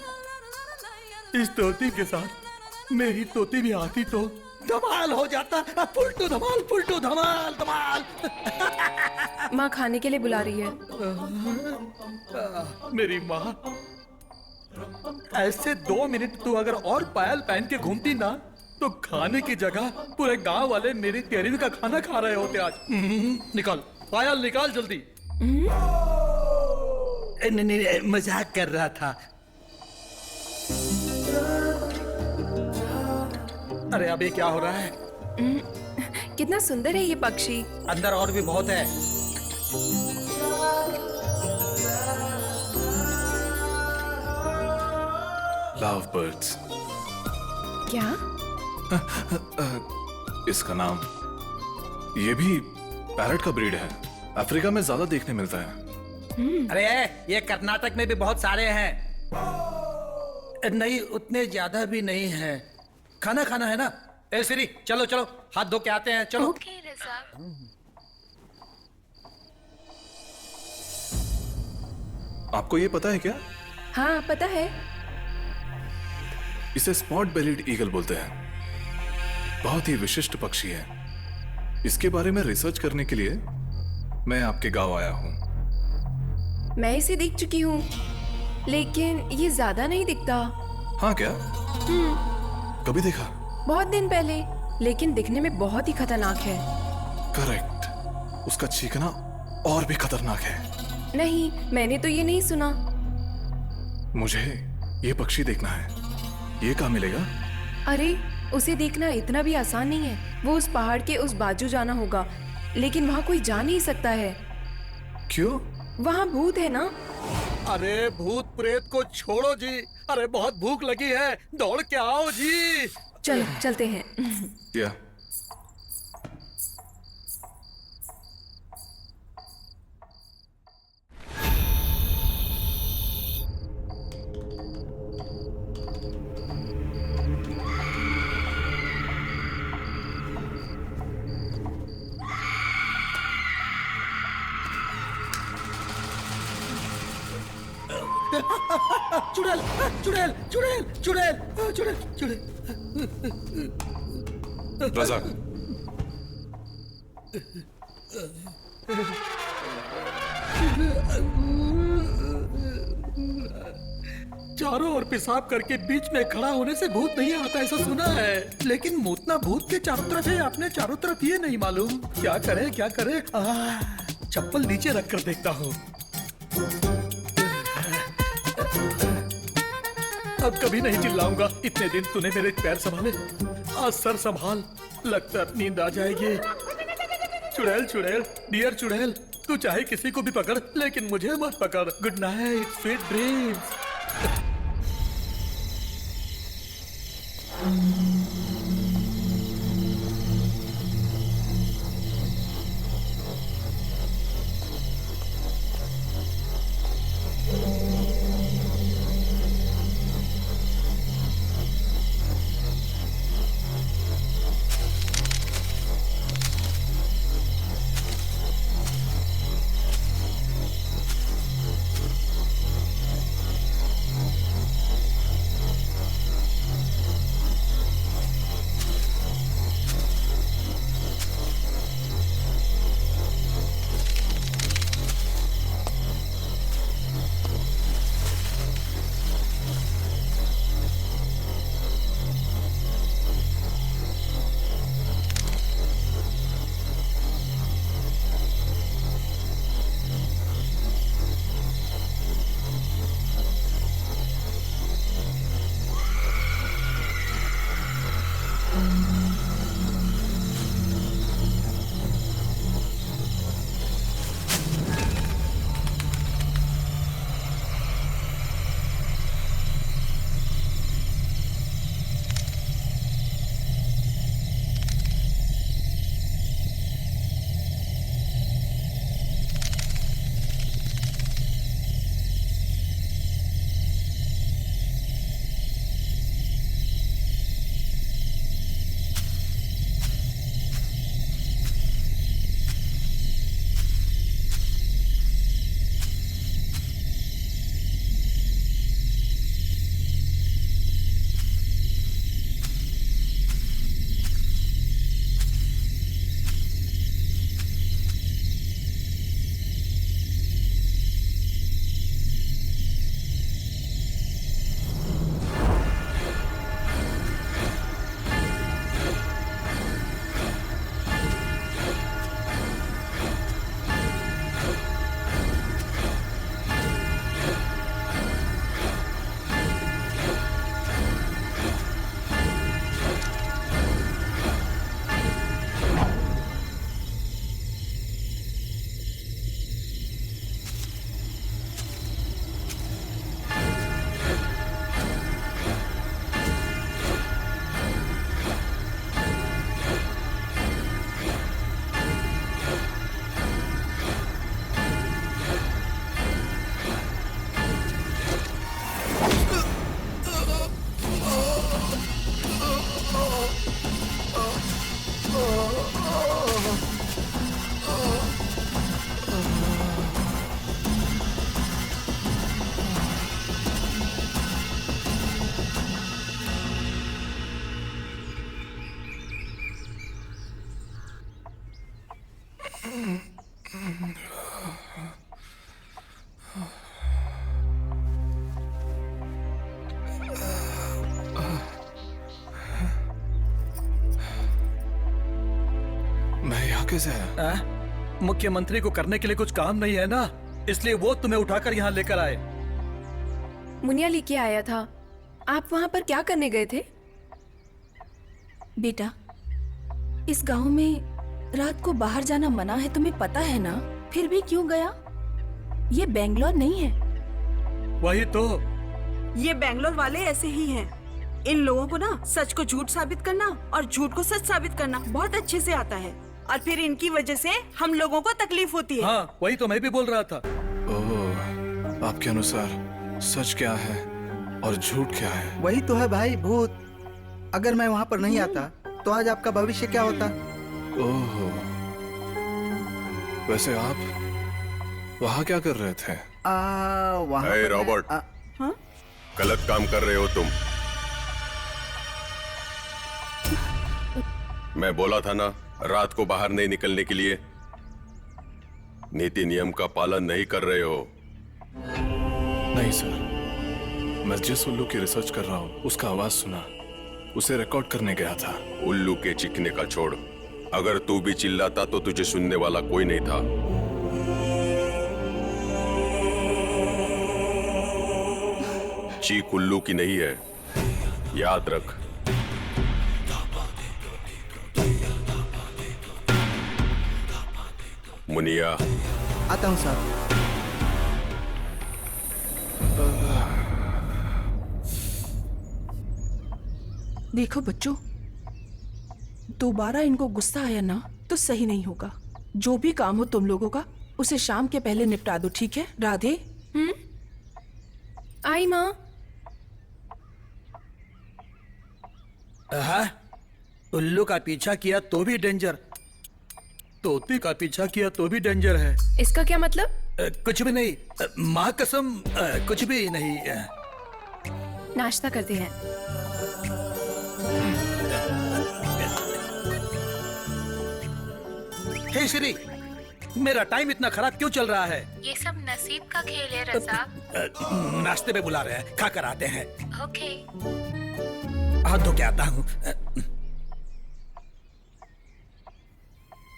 इस तोती के साथ मेरी तोती भी आती तो धमाल हो जाता। फुलटू धमाल, फुलटू धमाल धमाल। माँ खाने के लिए बुला रही है। मेरी माँ, ऐसे 2 मिनट तू अगर और पायल पहन के घूमती ना तो खाने की जगह पूरे गांव वाले मेरी 13वीं का खाना खा रहे होते आज। निकाल पायल, निकाल जल्दी। नहीं, मजाक कर रहा था। अरे अब ये क्या हो रहा है? कितना सुंदर है ये पक्षी। अंदर और भी बहुत है। Love birds. क्या? इसका नाम, ये भी पैरट का ब्रीड है। अफ्रीका में ज्यादा देखने मिलता है। अरे ये कर्नाटक में भी बहुत सारे हैं। नहीं, उतने ज्यादा भी नहीं है। खाना खाना है ना? ए सिरी, चलो चलो हाथ धो के आते हैं, चलो। ओके रज़ा। आपको ये पता है क्या? हाँ पता है। इसे स्पॉट बेलिड ईगल बोलते हैं। बहुत ही विशिष्ट पक्षी है। इसके बारे में रिसर्च करने के लिए मैं आपके गांव आया हूँ। मैं इसे देख चुकी हूँ, लेकिन ये ज्यादा नहीं दिखता। हाँ क्या? कभी देखा? बहुत दिन पहले, लेकिन दिखने में बहुत ही खतरनाक है। करेक्ट। उसका चीखना और भी खतरनाक है। नहीं, मैंने तो ये नहीं सुना। मुझे ये पक्षी देखना है। ये कहाँ मिलेगा? अरे, उसे देखना इतना भी आसान नहीं है। वो उस पहाड़ के उस बाजू जाना होगा, लेकिन वहाँ कोई जा नहीं सकता है। क्यों? वहाँ भूत है ना। अरे भूत प्रेत को छोड़ो जी। अरे बहुत भूख लगी है, दौड़ के आओ जी। चलो चलते हैं। या चुड़ैल चुड़ैल चुड़ैल चुड़ैल चुड़ैल चुड़ैल। रज़ाक, चारों ओर पेशाब करके बीच में खड़ा होने से भूत नहीं आता, ऐसा सुना है। लेकिन मूतना भूत के चारों तरफ है, आपने चारों तरफ ये नहीं मालूम। क्या करे क्या करे। चप्पल नीचे रख कर देखता हूँ। अब कभी नहीं चिल्लाऊंगा। इतने दिन तूने मेरे पैर संभाले, आज सर संभाल। लगता है नींद आ जाएगी। चुड़ैल चुड़ैल, डियर चुड़ैल, तू चाहे किसी को भी पकड़, लेकिन मुझे मत पकड़। Good night, sweet dreams. कैसे है? मुख्यमंत्री को करने के लिए कुछ काम नहीं है ना, इसलिए वो तुम्हें उठाकर यहाँ लेकर आए। मुनिया लेके आया था। आप वहाँ पर क्या करने गए थे? बेटा, इस गांव में रात को बाहर जाना मना है, तुम्हें पता है ना? फिर भी क्यों गया? ये बेंगलोर नहीं है। वही तो। ये बेंगलोर वाले ऐसे ही हैं। इन लोगों को ना सच को झूठ साबित करना और झूठ को सच साबित करना बहुत अच्छे से आता है, और फिर इनकी वजह से हम लोगों को तकलीफ होती है। हाँ, वही तो मैं भी बोल रहा था। ओह, आपके अनुसार सच क्या है और झूठ क्या है? वही तो है भाई, भूत। अगर मैं वहाँ पर नहीं आता तो आज आपका भविष्य क्या होता? ओह, वैसे आप वहाँ क्या कर रहे थे? वहाँ हे पर रॉबर्ट, हाँ? गलत काम कर रहे हो तुम। मैं बोला था ना, रात को बाहर नहीं निकलने के लिए। नीति नियम का पालन नहीं कर रहे हो। नहीं सर, मैं जिस उल्लू की रिसर्च कर रहा हूँ उसका आवाज सुना, उसे रिकॉर्ड करने गया था। उल्लू के चीखने का छोड़, अगर तू भी चिल्लाता तो तुझे सुनने वाला कोई नहीं था। चीख उल्लू की नहीं है, याद रख। मुनिया, आता हूँ साहब। देखो बच्चों, दोबारा इनको गुस्सा आया ना तो सही नहीं होगा। जो भी काम हो तुम लोगों का, उसे शाम के पहले निपटा दो, ठीक है? राधे। आई माँ। उल्लू का पीछा किया तो भी डेंजर, तोते का पीछा किया तो भी डेंजर है। इसका क्या मतलब? कुछ भी नहीं, माँ कसम, कुछ भी नहीं। नाश्ता करते हैं। हे श्री, मेरा टाइम इतना खराब क्यों चल रहा है? ये सब नसीब का खेल है रजा। नाश्ते पे बुला रहे हैं, खा कर आते हैं। ओके। हाथ धो के आता हूँ।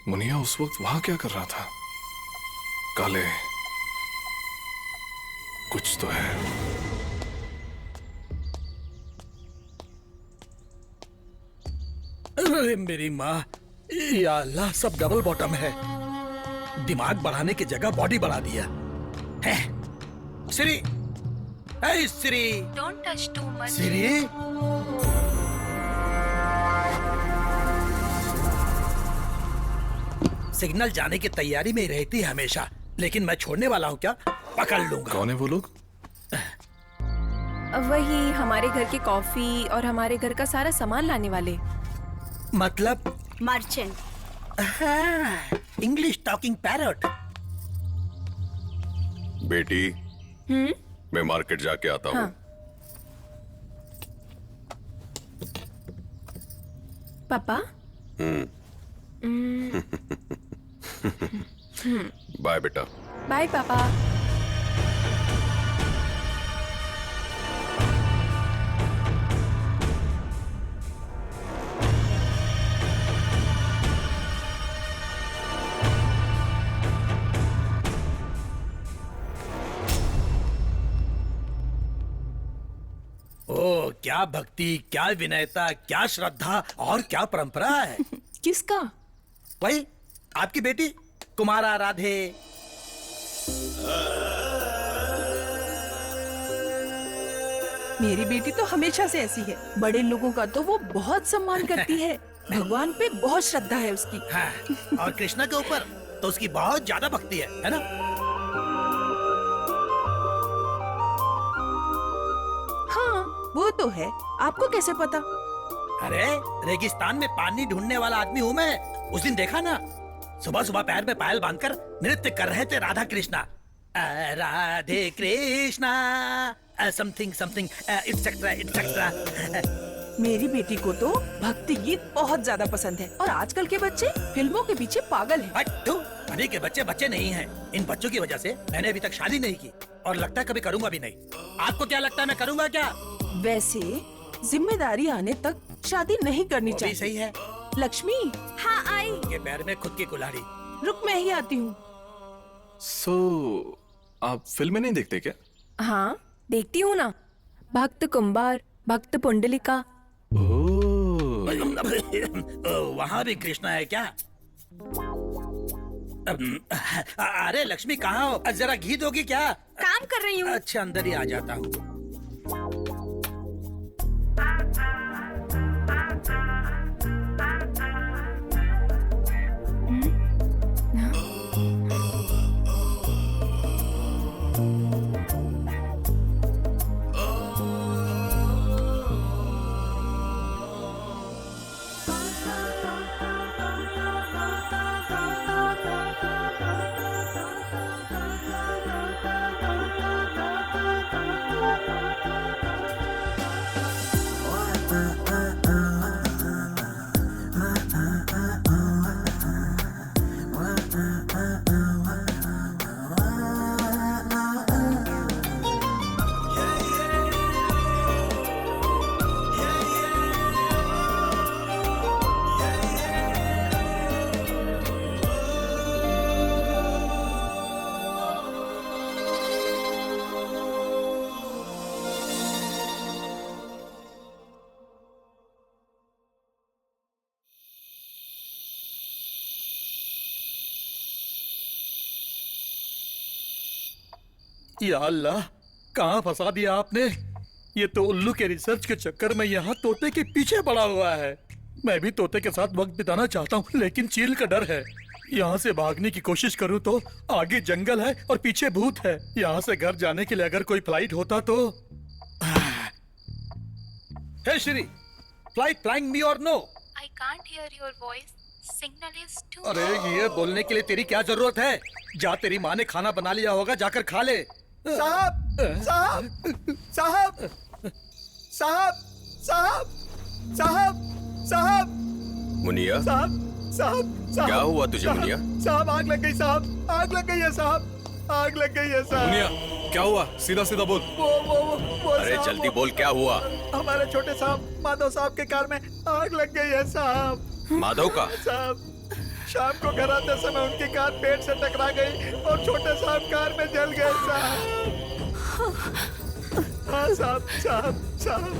मुनिया उस वक्त वहां क्या कर रहा था? काले, कुछ तो है। अरे मेरी माँ, या अल्लाह, सब डबल बॉटम है। दिमाग बढ़ाने की जगह बॉडी बढ़ा दिया है। Shri, hey Shri, don't touch too much. Shri, signal जाने की तैयारी में रहती है हमेशा, लेकिन मैं छोड़ने वाला हूँ क्या? पकड़ लूंगा। कौन है वो लोग? वही हमारे घर के कॉफी और हमारे घर का सारा सामान लाने वाले। मतलब? मर्चेंट। English talking parrot. बेटी, मैं मार्केट जाके आता हूँ। पापा। बाय बेटा। बाय पापा। ओ, क्या भक्ति, क्या विनयता, क्या श्रद्धा और क्या परंपरा है। किसका? वही आपकी बेटी कुमारा राधे। मेरी बेटी तो हमेशा से ऐसी है। बड़े लोगों का तो वो बहुत सम्मान करती है। भगवान पे बहुत श्रद्धा है उसकी। हाँ, और कृष्णा के ऊपर तो उसकी बहुत ज्यादा भक्ति है ना? हाँ, वो तो है। आपको कैसे पता? अरे, रेगिस्तान में पानी ढूंढने वाला आदमी हूँ मैं। उस दिन देखा ना, सुबह सुबह पैर में पायल बांधकर नृत्य कर रहे थे Radha Krishna. Radhe Krishna something something et cetera et cetera. मेरी बेटी को तो भक्ति गीत बहुत ज्यादा पसंद है, और आजकल के बच्चे फिल्मों के पीछे पागल हैं। अभी के बच्चे बच्चे नहीं हैं। इन बच्चों की वजह से मैंने अभी तक शादी नहीं की, और लगता है कभी करूंगा भी नहीं। आपको क्या लगता है मैं करूंगा क्या? वैसे जिम्मेदारी आने तक शादी नहीं करनी चाहिए। सही है, लक्ष्मी, हाँ आई। ये पैर में खुद की कुल्हाड़ी। रुक, मैं ही आती हूँ। आप फिल्में नहीं देखते क्या? हाँ देखती हूँ ना, भक्त कुंभार, भक्त पुंडलिका। वहाँ भी कृष्णा है क्या? अरे लक्ष्मी कहाँ हो? जरा घी दोगी क्या? काम कर रही हूँ। अच्छा अंदर ही आ जाता हूँ। या अल्लाह, कहाँ फंसा दिया आपने? ये तो उल्लू के रिसर्च के चक्कर में यहाँ तोते के पीछे पड़ा हुआ है। मैं भी तोते के साथ वक्त बिताना चाहता हूँ, लेकिन चील का डर है। यहाँ से भागने की कोशिश करूँ तो आगे जंगल है और पीछे भूत है। यहाँ से घर जाने के लिए अगर कोई फ्लाइट होता तो। हे श्री, फ्लाइट फ्लाइंग मी और no? I can't hear your voice. Signal is too. अरे ये बोलने के लिए तेरी क्या जरूरत है? जा, तेरी माँ ने खाना बना लिया होगा, जाकर खा ले। साहब, साहब, साहब, साहब, साहब, साहब, साहब, मुनिया, साहब, साहब, साहब, क्या हुआ तुझे मुनिया? साहब आग लग गई साहब, आग लग गई है साहब, आग लग गई है साहब। मुनिया, क्या हुआ? सीधा सीधा बोल। वो अरे साहब, जल्दी बोल, क्या हुआ? हमारे छोटे साहब माधव साहब के कार में आग लग गई है साहब। माधव का? साहब, शाम को घर आते समय उनकी कार पेड़ से टकरा गई और छोटे साहब कार में जल गए साहब। हाँ साहब, साहब, साहब।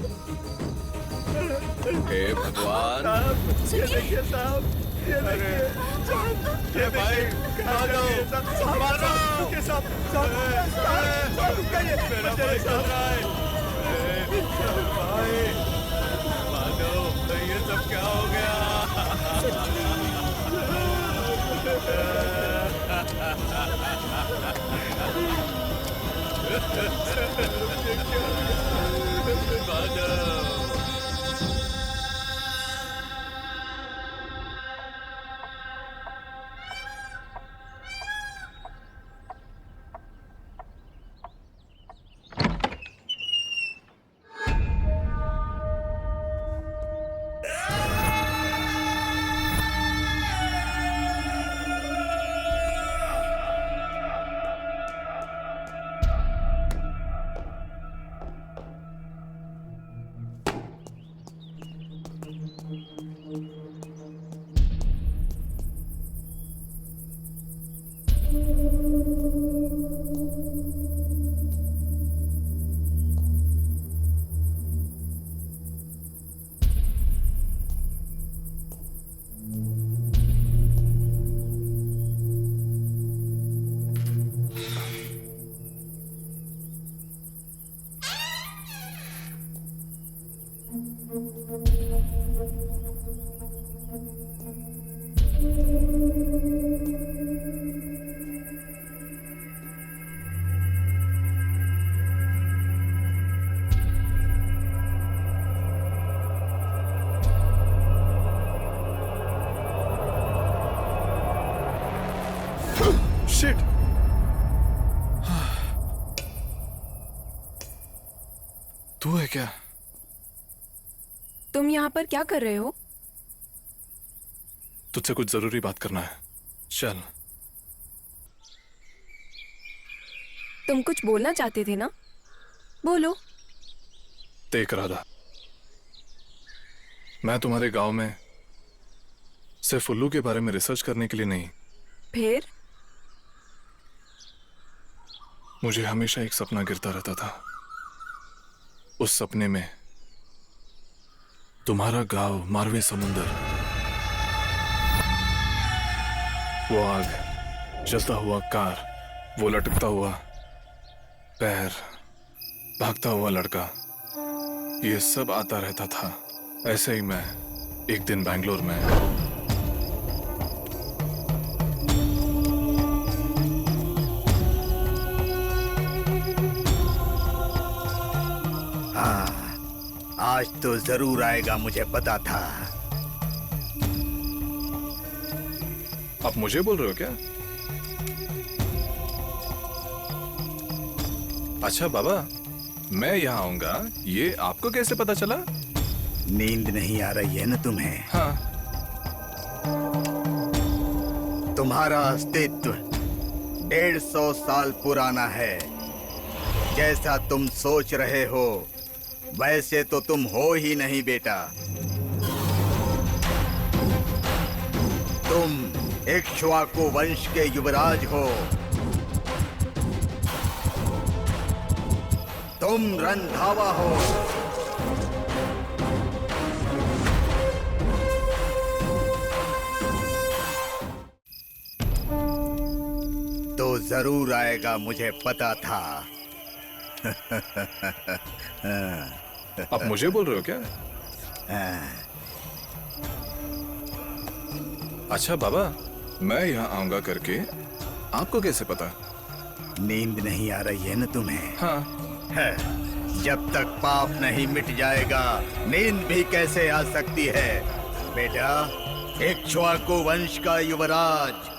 हे भगवान। साहब, ये देखिए साहब, ये देखिए साहब, ये भाई माधव, साहब, माधव के साहब, साहब, साहब, रुक गइए, मेरा भाई साहब, भाई माधव, ये सब क्या हो गया? शिट! तू है क्या? तुम यहाँ पर क्या कर रहे हो? तुझसे कुछ जरूरी बात करना है, चल। तुम कुछ बोलना चाहते थे ना, बोलो। देख राधा, मैं तुम्हारे गांव में सिर्फ उल्लू के बारे में रिसर्च करने के लिए नहीं, फिर मुझे हमेशा एक सपना गिरता रहता था। उस सपने में तुम्हारा गांव, मारवे समुंदर, वो आग, जलता हुआ कार, वो लटकता हुआ पैर, भागता हुआ लड़का, ये सब आता रहता था। ऐसे ही मैं एक दिन बैंगलोर में हाँ, आज तो जरूर आएगा, मुझे पता था। आप मुझे बोल रहे हो क्या? अच्छा बाबा, मैं यहाँ आऊंगा, ये आपको कैसे पता चला? नींद नहीं आ रही है ना तुम्हें? हाँ। तुम्हारा अस्तित्व 150 साल पुराना है। जैसा तुम सोच रहे हो वैसे तो तुम हो ही नहीं बेटा। तुम इक्ष्वाकु वंश के युवराज हो। तुम रंधावा हो। तो जरूर आएगा, मुझे पता था। आप मुझे बोल रहे हो क्या? अच्छा बाबा, मैं यहाँ आऊंगा करके आपको कैसे पता? नींद नहीं आ रही है ना तुम्हें? हाँ। है। जब तक पाप नहीं मिट जाएगा नींद भी कैसे आ सकती है बेटा? इक्ष्वाकु वंश का युवराज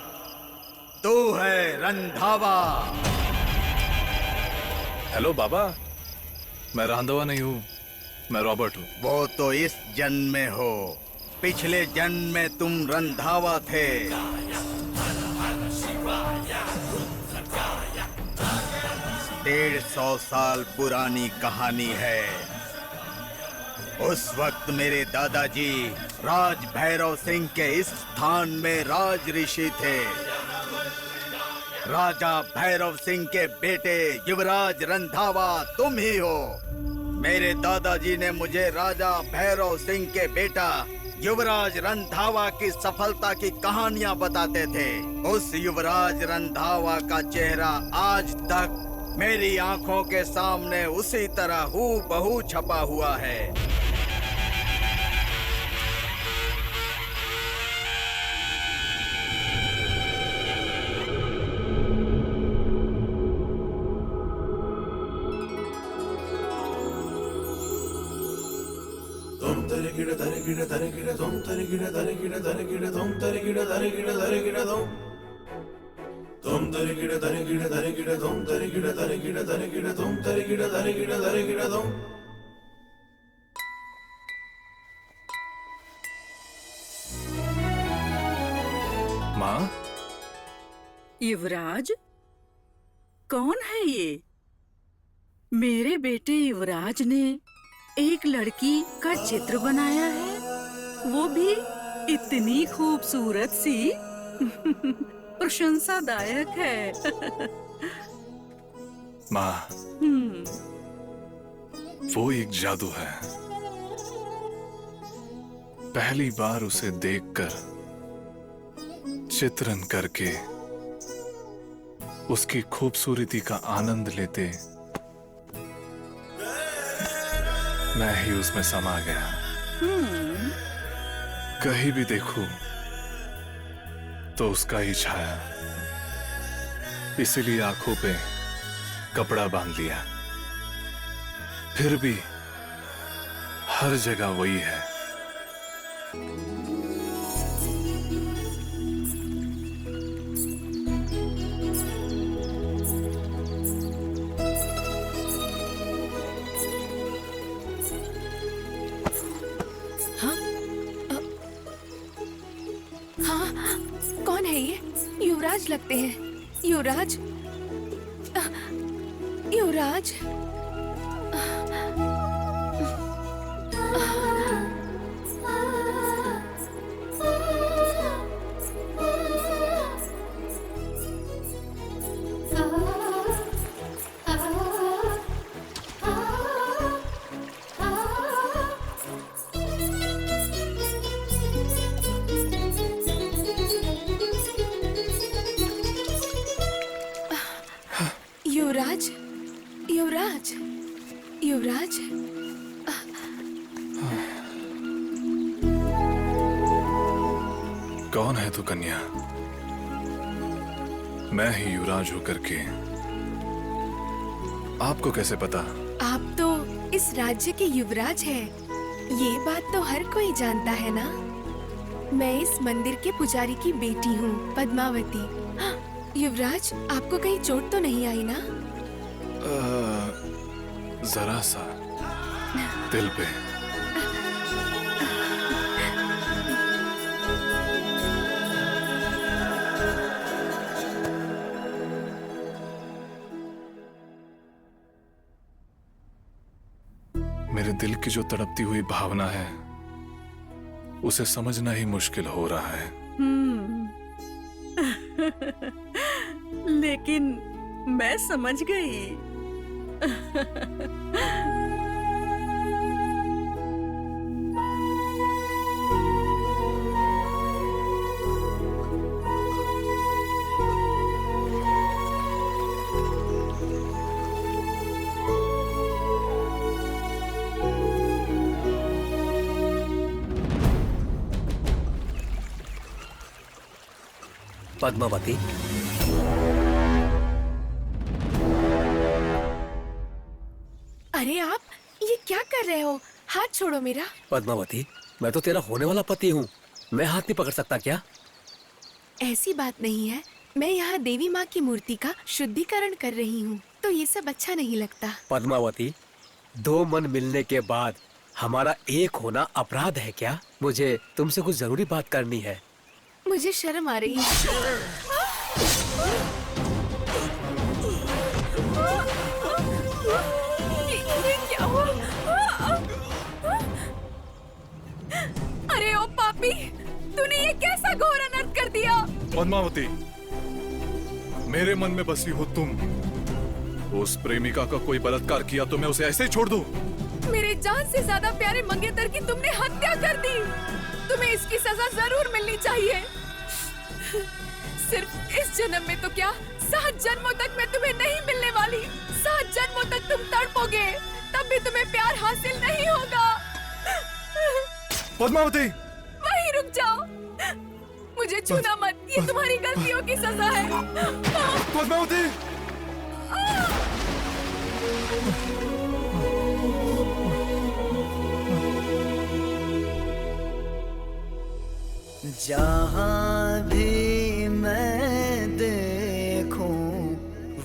तू है, रंधावा। हेलो बाबा, मैं रंधावा नहीं हूँ, मैं रॉबर्ट हूँ। वो तो इस जन्म में हो, पिछले जन्म में तुम रंधावा थे। 150 साल पुरानी कहानी है। उस वक्त मेरे दादाजी राज भैरव सिंह के इस स्थान में राज ऋषि थे। राजा भैरव सिंह के बेटे युवराज रंधावा तुम ही हो। मेरे दादाजी ने मुझे राजा भैरव सिंह के बेटा युवराज रंधावा की सफलता की कहानियां बताते थे। उस युवराज रंधावा का चेहरा आज तक मेरी आंखों के सामने उसी तरह हूबहू छपा हुआ है। माँ, युवराज, कौन है ये? मेरे बेटे युवराज ने एक लड़की का चित्र बनाया है, वो भी इतनी खूबसूरत सी। प्रशंसादायक है। माँ, वो एक जादू है। पहली बार उसे देखकर, चित्रण करके, उसकी खूबसूरती का आनंद लेते मैं ही उसमें समा गया। कहीं भी देखूं तो उसका ही छाया। इसीलिए आंखों पे कपड़ा बांध लिया। फिर भी हर जगह वही है। कौन है ये? युवराज लगते हैं। युवराज, युवराज। युवराज, युवराज, युवराज। कौन है तू कन्या? मैं ही युवराज हूं करके आपको कैसे पता? आप तो इस राज्य के युवराज हैं। ये बात तो हर कोई जानता है ना। मैं इस मंदिर के पुजारी की बेटी हूँ, पद्मावती। हाँ, युवराज, आपको कहीं चोट तो नहीं आई ना? जरा सा दिल पे। मेरे दिल की जो तड़पती हुई भावना है उसे समझना ही मुश्किल हो रहा है। लेकिन मैं समझ गई। पद्मावती, अरे आप ये क्या कर रहे हो? हाथ छोड़ो मेरा। पद्मावती, मैं तो तेरा होने वाला पति हूँ। मैं हाथ नहीं पकड़ सकता क्या? ऐसी बात नहीं है। मैं यहाँ देवी माँ की मूर्ति का शुद्धिकरण कर रही हूँ, तो ये सब अच्छा नहीं लगता। पद्मावती, दो मन मिलने के बाद हमारा एक होना अपराध है क्या? मुझे तुमसे कुछ जरूरी बात करनी है। मुझे शर्म आ रही है। ये क्या हुआ? अरे ओ पापी, तूने ये कैसा घोर अनर्थ कर दिया? पद्मावती, मेरे मन में बसी हो तुम। उस प्रेमिका का कोई बलात्कार किया तो मैं उसे ऐसे ही छोड़ दूं? मेरे जान से ज्यादा प्यारे मंगेतर की तुमने हत्या कर दी। तुम्हें इसकी सजा जरूर मिलनी चाहिए। सिर्फ इस जन्म में तो क्या, 7 जन्मों तक मैं तुम्हें नहीं मिलने वाली। 7 जन्मों तक तुम तड़पोगे, तब भी तुम्हें प्यार हासिल नहीं होगा। पद्मावती, वहीं रुक जाओ। मुझे छूना मत, ये तुम्हारी गलतियों की सजा है। पद्मावती, जहाँ भी मैं देखूं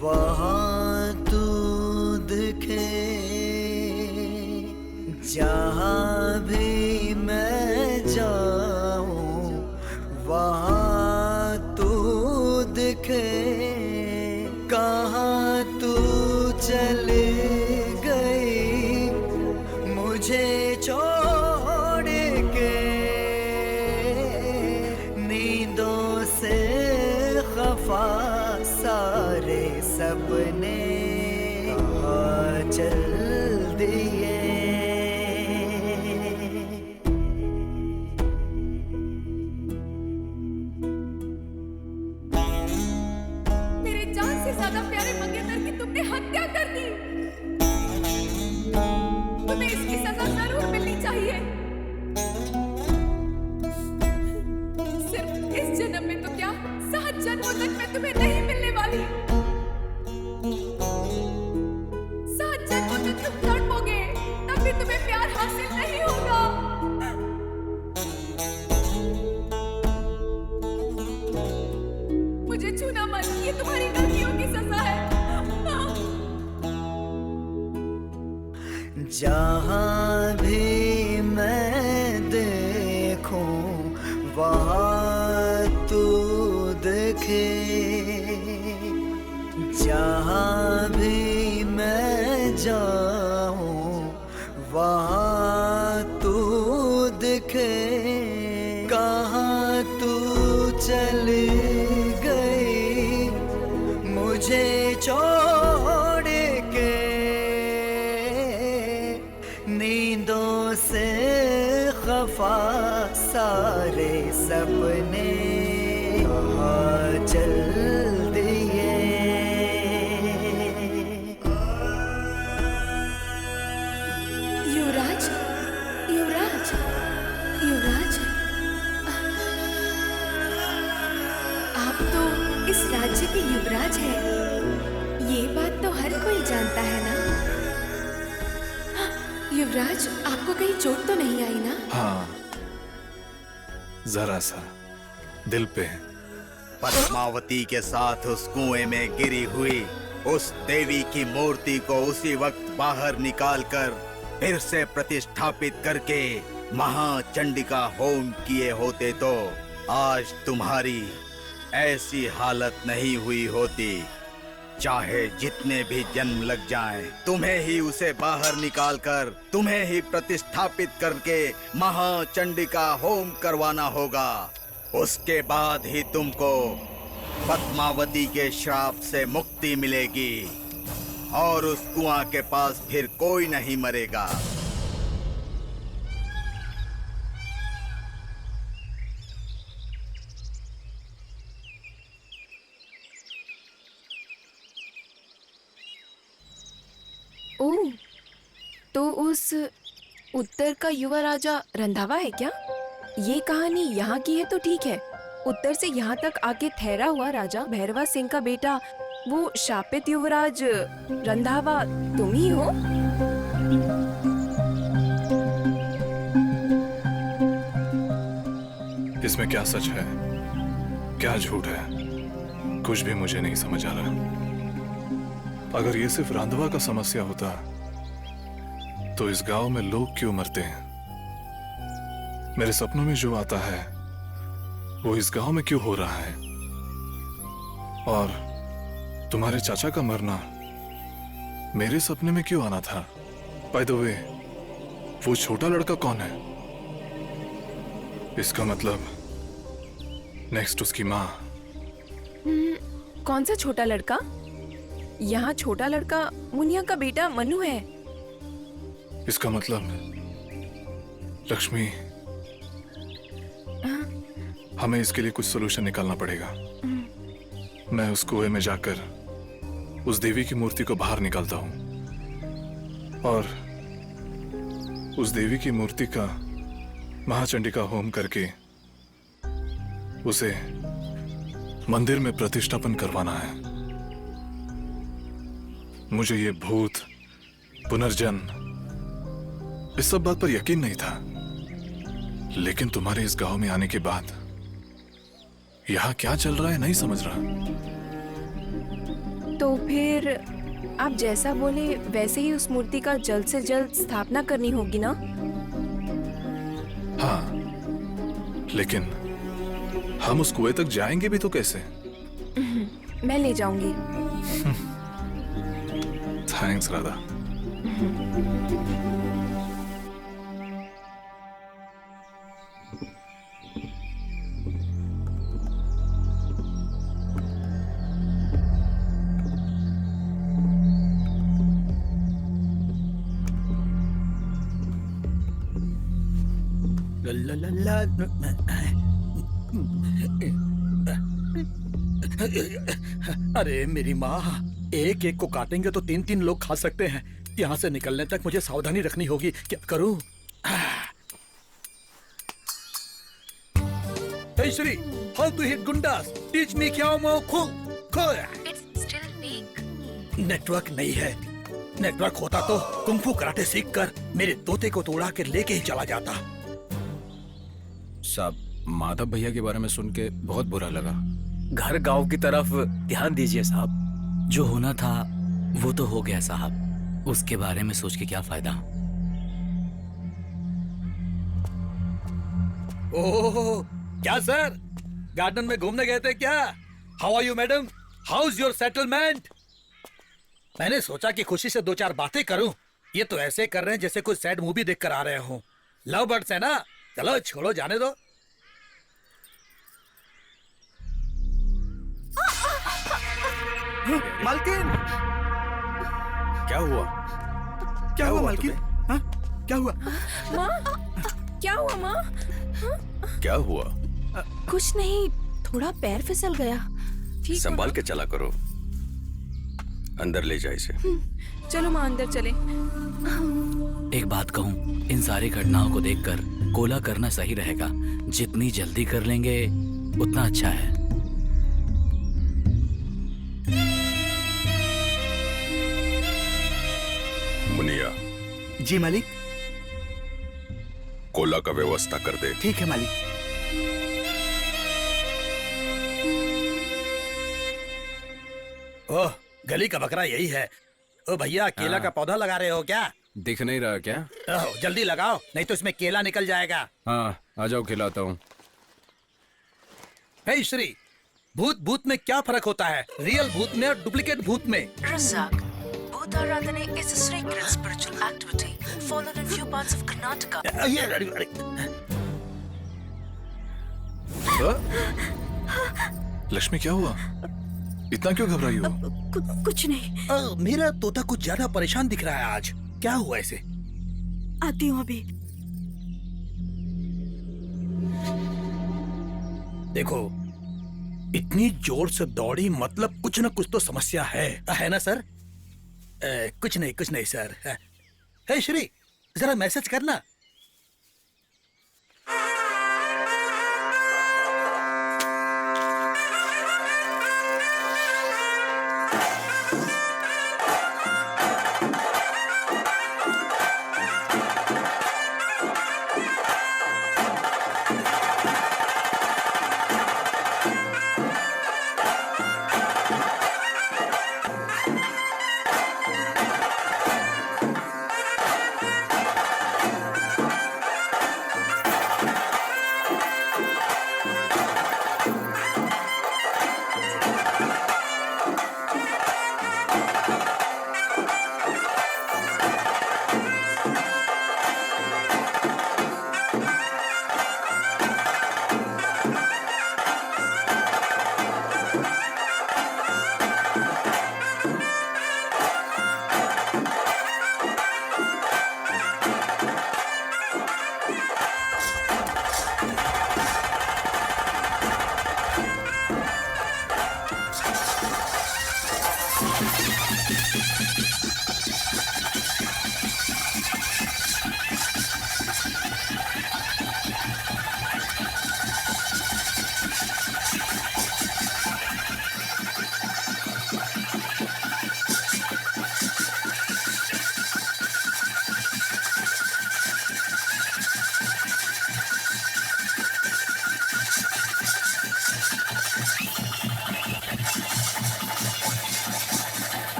वहाँ तू दिखे, जहाँ भी मैं जाऊं वहाँ तू दिखे। कहाँ तू चली गई मुझे छोड़ के, नींदों से खफा सारे सपने कहाँ चल दिए। मेरे जान से ज्यादा प्यारे मंगेतर की तुमने हत्या कर दी। तुम्हें इसकी सजा जरूर मिलनी चाहिए। सिर्फ इस जन्म में तो क्या, 7 जन्मों तक मैं तुम्हें नहीं मिलने वाली। 7 जन्मों तक तुम तड़पोगे, तब भी तुम्हें प्यार हासिल नहीं होगा। मुझे छूना मत, ये तुम्हारी गलतियों की सजा है। जहाँ भी मैं देखूं वहाँ तू दिखे, जहाँ भी मैं जाऊं वहाँ तू दिखे। कहाँ तू चली गई मुझे छोड़ के, नींदों से खफा सारे सपने कहाँ चल दिए। कोई जानता है ना। युवराज, आपको कहीं चोट तो नहीं आई ना? हाँ, जरा सा दिल पे। पद्मावती के साथ उस कुएं में गिरी हुई उस देवी की मूर्ति को उसी वक्त बाहर निकालकर फिर से प्रतिष्ठापित करके महाचंडिका होम किए होते तो आज तुम्हारी ऐसी हालत नहीं हुई होती। चाहे जितने भी जन्म लग जाएं, तुम्हें ही उसे बाहर निकालकर तुम्हें ही प्रतिष्ठापित करके महाचंडिका होम करवाना होगा। उसके बाद ही तुमको पद्मावती के श्राप से मुक्ति मिलेगी और उस कुआं के पास फिर कोई नहीं मरेगा। ओह, तो उस उत्तर का युवा राजा रंधावा है क्या? ये कहानी यहाँ की है तो ठीक है। उत्तर से यहाँ तक आके ठहरा हुआ राजा भैरवा सिंह का बेटा, वो शापित युवराज रंधावा तुम ही हो? इसमें क्या सच है, क्या झूठ है, कुछ भी मुझे नहीं समझ आ रहा। अगर ये सिर्फ रंधावा का समस्या होता तो इस गांव में लोग क्यों मरते हैं? मेरे सपनों में जो आता है वो इस गांव में क्यों हो रहा है? और तुम्हारे चाचा का मरना मेरे सपने में क्यों आना था? बाय द वे, वो छोटा लड़का कौन है? इसका मतलब नेक्स्ट उसकी माँ। कौन सा छोटा लड़का? यहाँ छोटा लड़का मुनिया का बेटा मनु है। इसका मतलब लक्ष्मी, हमें इसके लिए कुछ सोल्यूशन निकालना पड़ेगा। मैं उस कुएं में जाकर उस देवी की मूर्ति को बाहर निकालता हूं और उस देवी की मूर्ति का महाचंडिका होम करके उसे मंदिर में प्रतिष्ठापन करवाना है। मुझे ये भूत, पुनर्जन्म, इस सब बात पर यकीन नहीं था, लेकिन तुम्हारे इस गांव में आने के बाद यहाँ क्या चल रहा है नहीं समझ रहा। तो फिर आप जैसा बोले वैसे ही उस मूर्ति का जल्द से जल्द स्थापना करनी होगी ना? हाँ, लेकिन हम उस कुएं तक जाएंगे भी तो कैसे? मैं ले जाऊंगी। थैंक्स राधा। अरे मेरी माँ, एक एक को काटेंगे तो 3-3 लोग खा सकते हैं। यहाँ से निकलने तक मुझे सावधानी रखनी होगी। क्या करूँ? Hey Shri, how to hit gundas? Teach me क्या मो kho kho. It's still weak. Network नहीं है। नेटवर्क होता तो कुंफू कराटे सीख कर मेरे तोते को तोड़ा कर लेके ही चला जाता। साहब, माधव भैया के बारे में सुन के बहुत बुरा लगा। घर गांव की तरफ ध्यान दीजिए साहब। जो होना था वो तो हो गया साहब, उसके बारे में सोच के क्या फायदा। ओह, क्या सर, गार्डन में घूमने गए थे क्या? How are you madam? How is your settlement? मैंने सोचा कि खुशी से 2-4 बातें करूं। ये तो ऐसे कर रहे हैं जैसे कोई सैड मूवी देख कर आ रहे हो। लव बर्ड्स है ना? चलो छोड़ो, जाने दो। मालकिन, क्या हुआ? क्या हुआ मालकिन? हाँ? क्या हुआ? माँ, क्या हुआ माँ? क्या हुआ? कुछ नहीं, थोड़ा पैर फिसल गया। संभाल के चला करो। अंदर ले जाए इसे। चलो माँ, अंदर चले। एक बात कहूँ, इन सारी घटनाओं को देखकर कोला करना सही रहेगा। जितनी जल्दी कर लेंगे उतना अच्छा है। मुनिया, जी मालिक। कोला का व्यवस्था कर दे। ठीक है मालिक। ओह, गली का बकरा यही है। ओ भैया, केला का पौधा लगा रहे हो क्या? दिख नहीं रहा क्या? ओह, जल्दी लगाओ, नहीं तो इसमें केला निकल जाएगा। हाँ, आ जाओ, खिलाता हूँ। हे श्री, भूत भूत में क्या फर्क होता है? रियल भूत में और डुप्लीकेट भूत में? Razak, Bhutaradhana is a sacred spiritual activity followed in few parts of Karnataka. Lakshmi, क्या हुआ? इतना क्यों घबराई हो? कुछ नहीं। मेरा तोता कुछ ज्यादा परेशान दिख रहा है आज। क्या हुआ इसे? आती हूँ अभी। देखो, इतनी जोर से दौड़ी मतलब कुछ न कुछ तो समस्या है ना सर? कुछ नहीं सर। हे श्री, जरा मैसेज करना।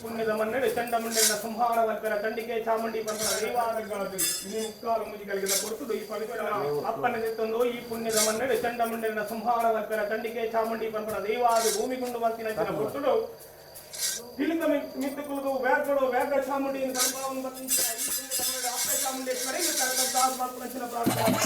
ಪುಣ್ಯದಮನ್ನಡೆ ಚಂಡಮುಂಡೆನ ಸಂಹಾರವರ್ಕರ ಚಂಡಿಕೆ ಚಾಮುಂಡಿ ಪಂಪನ ದೈವಾದಗಳದು ಈ ಮುಕ್ಕಾಲು ಮುಜಿಗಳಿಗೆ ಕೊಡುವುದು ಈ ಪವಿತ್ರ ಅಪ್ಪನೆತ್ತೊಂದು ಈ ಪುಣ್ಯದಮನ್ನಡೆ ಚಂಡಮುಂಡೆನ ಸಂಹಾರವರ್ಕರ ಚಂಡಿಕೆ ಚಾಮುಂಡಿ ಪಂಪನ ದೈವಾದ ಭೂಮಿಗುಂಡು ವರ್ತಿನ ಕೊಡುವುದು ತಿಲಿಕ ಮಿತ್ತುವುದು ವ್ಯಾಘ್ರ ಚಾಮುಂಡಿ ಧರ್ಮವನ್ನು ವರ್ತಿಸಿದ ಈ ಪುಣ್ಯದಮನ್ನಡೆ ಅಪ್ಪ ಚಾಮುಂಡೇಶ್ವರಿಗೆ ಕರಕದ್ದಾತ್ಮನ ಪ್ರಾರ್ಥನೆ.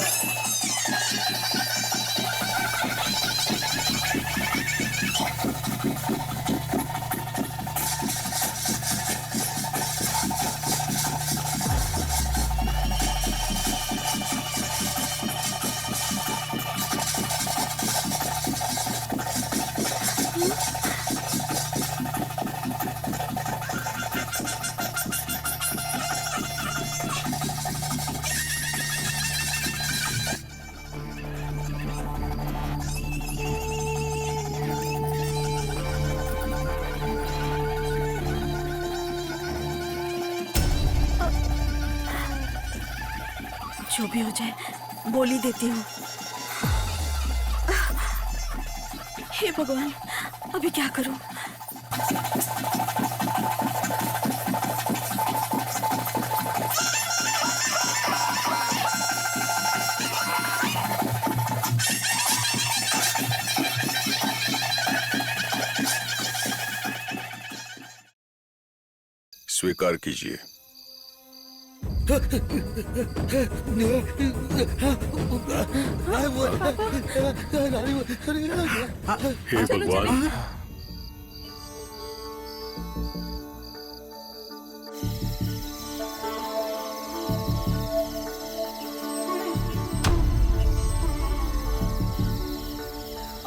जो भी हो जाए, बोल ही देती हूँ। हे भगवान, अभी क्या करूं? स्वीकार कीजिए। हे भगवान,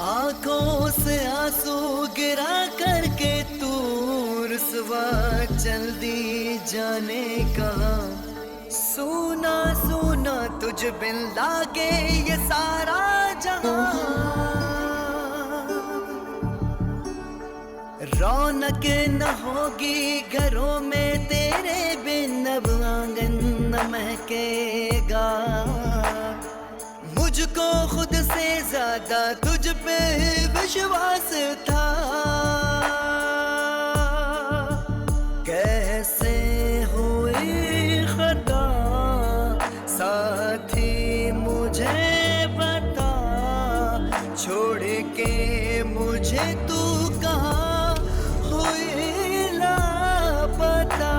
आंखों से आंसू गिरा करके तू रुसवा जल्दी जाने कहाँ, सोना सोना तुझ बिन लागे ये सारा जहां। रौनक न होगी घरों में तेरे बिन, अब आंगन न महकेगा। मुझको खुद से ज्यादा तुझ पे विश्वास था, कैसे हुई खता साथी मुझे बता, छोड़ के मुझे तू कहाँ हुई लापता।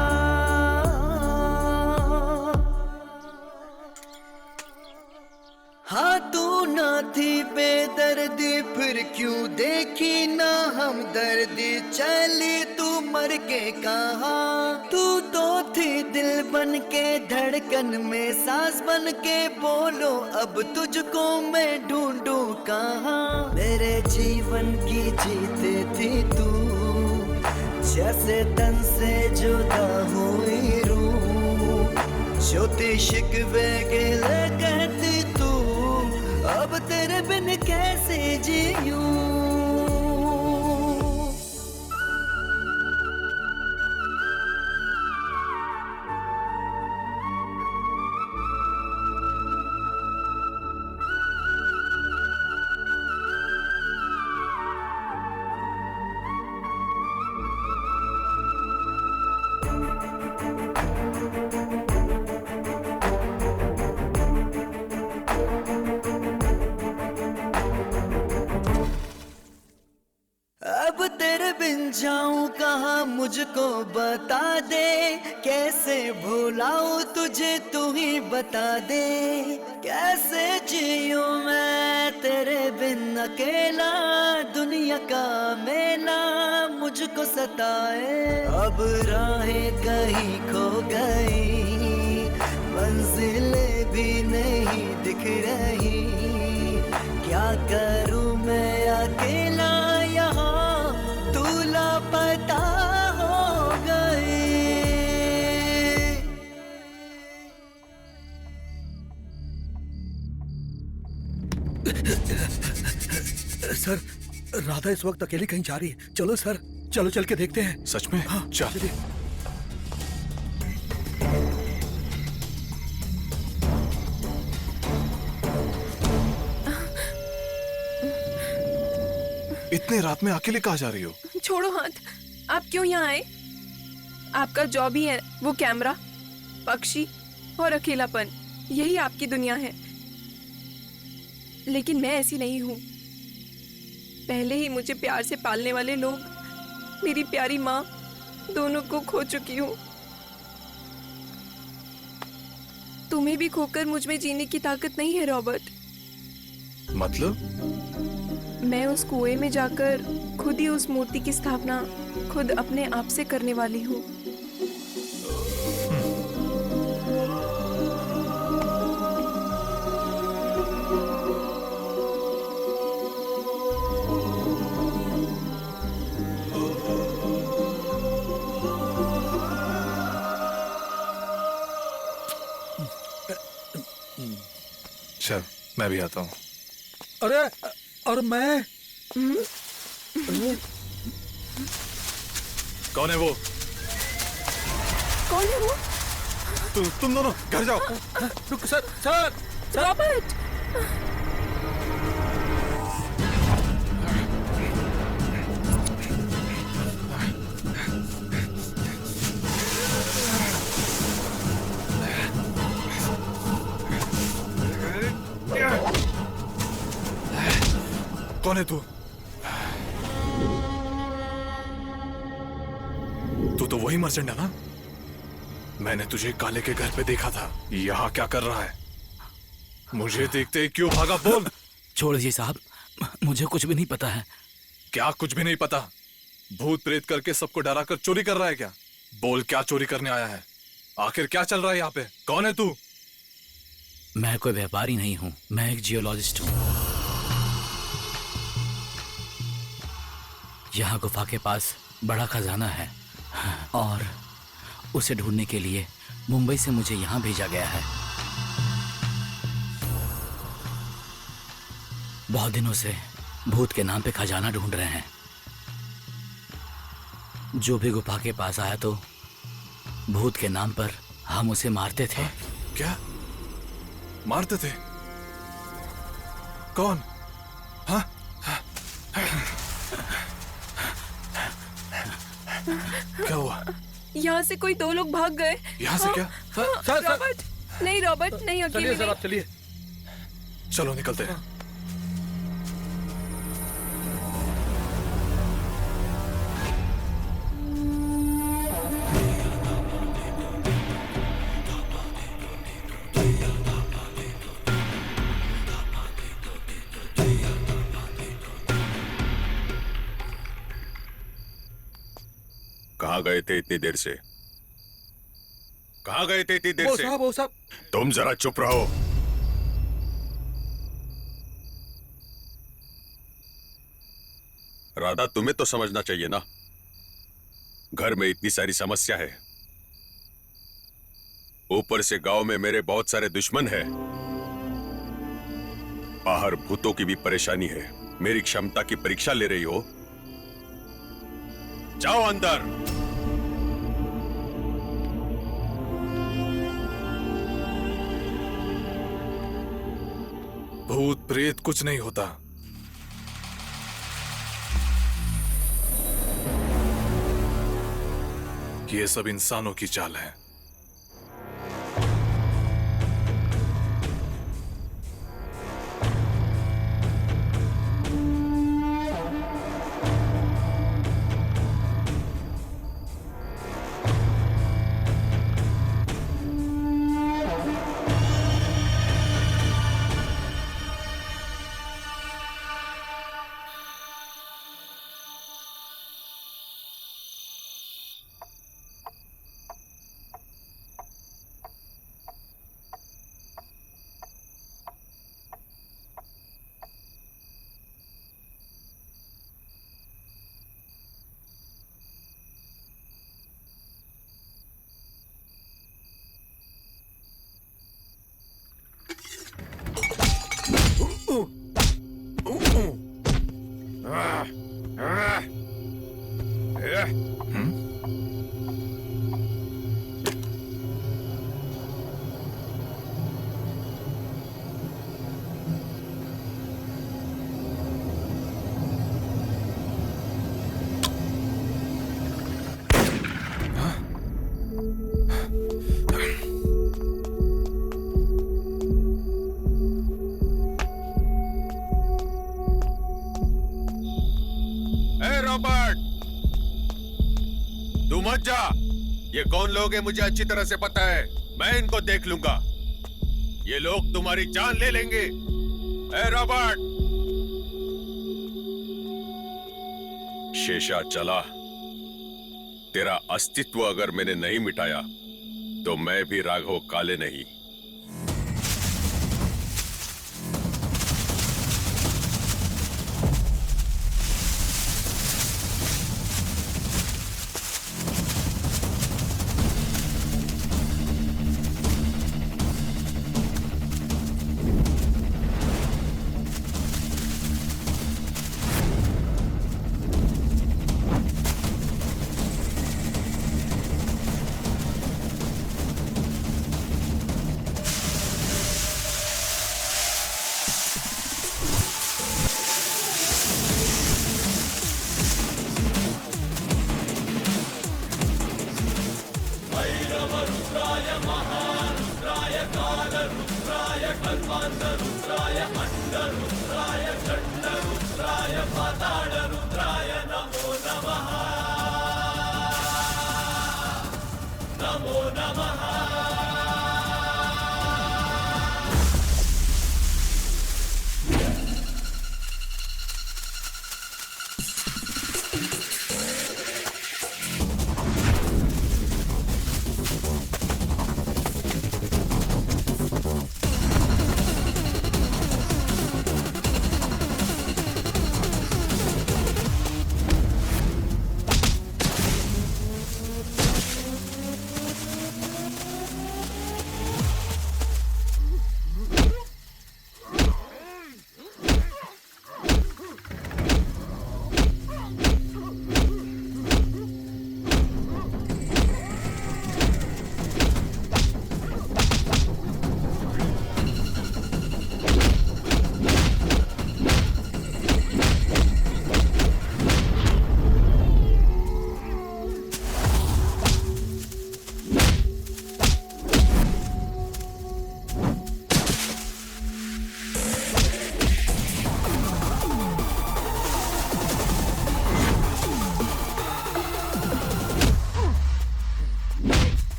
हाँ तू ना थी बेदर्दी, फिर क्यों देखी ना हमदर्दी, चली तू मर के कहाँ। तू तो थी दिल बन के धड़कन में सांस बन के, बोलो अब तुझको मैं ढूंढूं कहाँ। मेरे जीवन की जीत थी तू, जैसे तन से जुदा हुई रूह, ज्योति शिकवे गिले कहती तू, अब तेरे बिन कैसे जीऊं। जाऊं कहाँ मुझको बता दे, कैसे भुलाऊं तुझे तू ही बता दे। कैसे जीऊं मैं तेरे बिन अकेला, दुनिया का मेला मुझको सताए। अब राहें कहीं खो गई, मंजिलें भी नहीं दिख रही, क्या करूं मैं अकेला यहाँ, तू लापता हो गई। सर, राधा इस वक्त अकेली कहीं जा रही है। चलो सर, चलो चल के देखते हैं। सच में? हाँ चल। इतने रात में अकेले कहाँ जा रही हो? छोड़ो हाथ, आप क्यों यहाँ आए? आपका जॉब ही है वो कैमरा, पक्षी और अकेलापन, यही आपकी दुनिया है। लेकिन मैं ऐसी नहीं हूँ। पहले ही मुझे प्यार से पालने वाले लोग, मेरी प्यारी माँ, दोनों को खो चुकी हूँ। तुम्हें भी खोकर मुझ में जीने की ताकत नहीं है रॉबर्ट। मतलब? मैं उस कुएं में जाकर खुद ही उस मूर्ति की स्थापना खुद अपने आप से करने वाली हूँ। चल, मैं भी आता हूँ। अरे, और मैं? कौन है वो? कौन है वो? तुम दोनों घर जाओ। रुक सर। रॉबर्ट! कौन है तू? तू तो वही मर्चेंट है ना? मैंने तुझे काले के घर पे देखा था। यहाँ क्या कर रहा है? मुझे देखते ही क्यों भागा? बोल। छोड़ दीजिए साहब, मुझे कुछ भी नहीं पता है। क्या कुछ भी नहीं पता? भूत प्रेत करके सबको डरा कर चोरी कर रहा है क्या? बोल, क्या चोरी करने आया है? आखिर क्या चल रहा है यहाँ पे? कौन है तू? मैं कोई व्यापारी नहीं हूँ, मैं एक जियोलॉजिस्ट हूँ। यहाँ गुफा के पास बड़ा खजाना है, और उसे ढूंढने के लिए मुंबई से मुझे यहाँ भेजा गया है। बहुत दिनों से भूत के नाम पे खजाना ढूंढ रहे हैं। जो भी गुफा के पास आया तो भूत के नाम पर हम उसे मारते थे। क्या मारते थे? कौन? हाँ? क्या हुआ? यहाँ से कोई 2 लोग भाग गए। यहाँ से क्या? सर रॉबर्ट, नहीं रॉबर्ट, नहीं अकेले चलिए सर, नहीं। आप चलिए। चलो निकलते हैं। कहाँ गए थे इतनी देर से? कहाँ गए थे इतनी देर से? वो साहब तुम जरा चुप रहो। राधा, तुम्हें तो समझना चाहिए ना, घर में इतनी सारी समस्या है, ऊपर से गांव में मेरे बहुत सारे दुश्मन हैं, बाहर भूतों की भी परेशानी है। मेरी क्षमता की परीक्षा ले रही हो? जाओ अंदर। भूत प्रेत कुछ नहीं होता। ये सब इंसानों की चाल है। मत जा। ये कौन लोग हैं मुझे अच्छी तरह से पता है, मैं इनको देख लूंगा। ये लोग तुम्हारी जान ले लेंगे। ए रॉबर्ट, शेषा चला। तेरा अस्तित्व अगर मैंने नहीं मिटाया तो मैं भी राघव काले नहीं।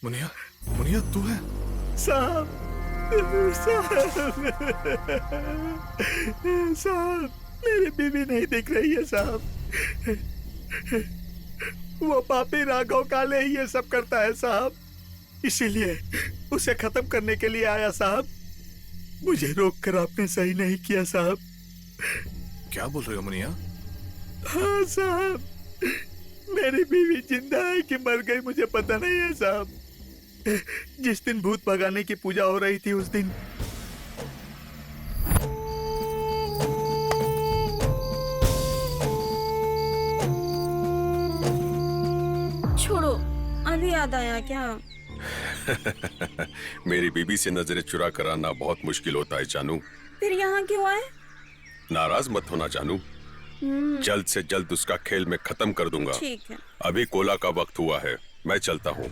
मुनिया, मुनिया तू है? साहब, साहब, मेरी बीवी नहीं दिख रही है साहब। वो पापी राघव काले ही ये सब करता है साहब, इसीलिए उसे खत्म करने के लिए आया साहब। मुझे रोककर आपने सही नहीं किया साहब। क्या बोल रहे हो मुनिया? हाँ साहब, मेरी बीवी जिंदा है कि मर गई मुझे पता नहीं है साहब। जिस दिन भूत भगाने की पूजा हो रही थी उस दिन छोड़ो, अभी याद आया क्या? मेरी बीबी से नजरें चुरा कर आना बहुत मुश्किल होता है जानू। फिर यहाँ क्यों आए? नाराज मत होना जानू, जल्द से जल्द उसका खेल में खत्म कर दूंगा। ठीक है। अभी कोला का वक्त हुआ है, मैं चलता हूँ।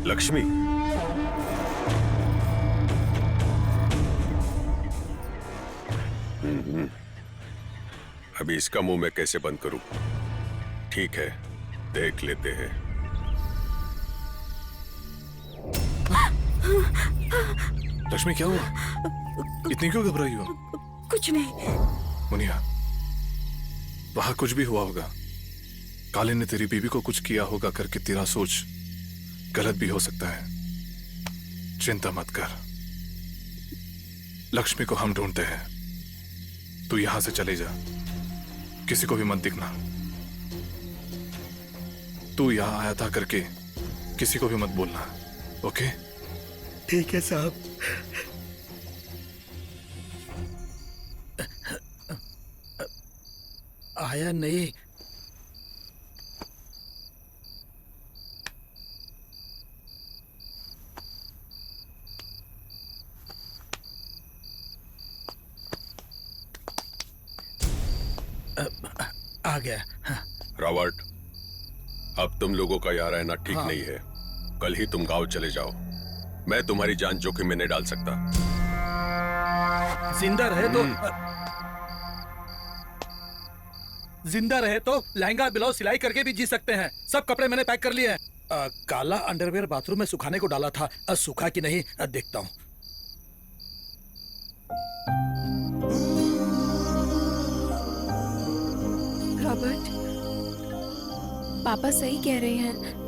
लक्ष्मी, अभी इसका मुंह मैं कैसे बंद करूं? ठीक है, देख लेते हैं। लक्ष्मी क्या हुआ? इतनी क्यों घबराई हो? कुछ नहीं। मुनिया, वहां कुछ भी हुआ होगा। काले ने तेरी बीवी को कुछ किया होगा करके तेरा सोच गलत भी हो सकता है। चिंता मत कर, लक्ष्मी को हम ढूंढते हैं। तू यहां से चले जा, किसी को भी मत दिखना। तू यहां आया था करके किसी को भी मत बोलना, ओके? ठीक है साहब। आया नहीं। आ गया। रॉबर्ट, अब तुम लोगों का यहाँ रहना ठीक नहीं है। कल ही तुम गांव चले जाओ। मैं तुम्हारी जान जोखिम में नहीं डाल सकता। जिंदा रहे तो लहंगा ब्लाउज सिलाई करके भी जी सकते हैं। सब कपड़े मैंने पैक कर लिए हैं। काला अंडरवेयर बाथरूम में सुखाने को डाला था, सूखा कि नहीं देखता हूँ। रॉबर्ट, पापा सही कह रहे हैं।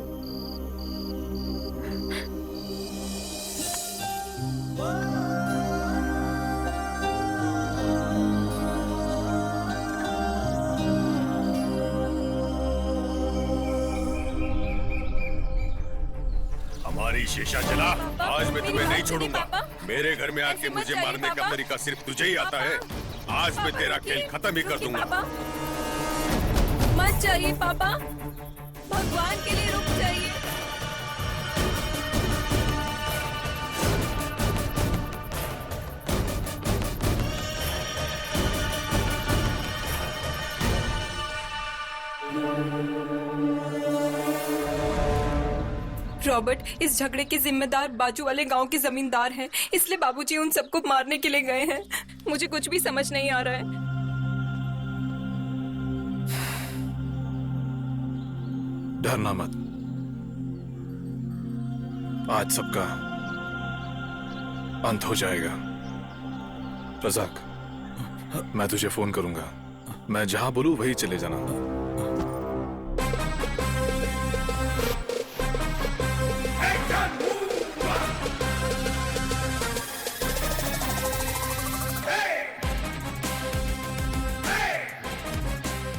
हमारी शीशा जला, आज मैं तुम्हें नहीं छोड़ूंगा। मेरे घर में आके मुझे मारने का तरीका सिर्फ तुझे ही आता है। आज मैं तेरा खेल खत्म ही कर दूंगा। मत जाइए पापा, भगवान के लिए रुक जाइए। रॉबर्ट, इस झगड़े के जिम्मेदार बाजू वाले गांव के जमींदार हैं, इसलिए बाबूजी उन सबको मारने के लिए गए हैं। मुझे कुछ भी समझ नहीं आ रहा है। डरना मत, आज सबका अंत हो जाएगा। रजाक, मैं तुझे फोन करूंगा। मैं जहां बोलूं वहीं चले जाना।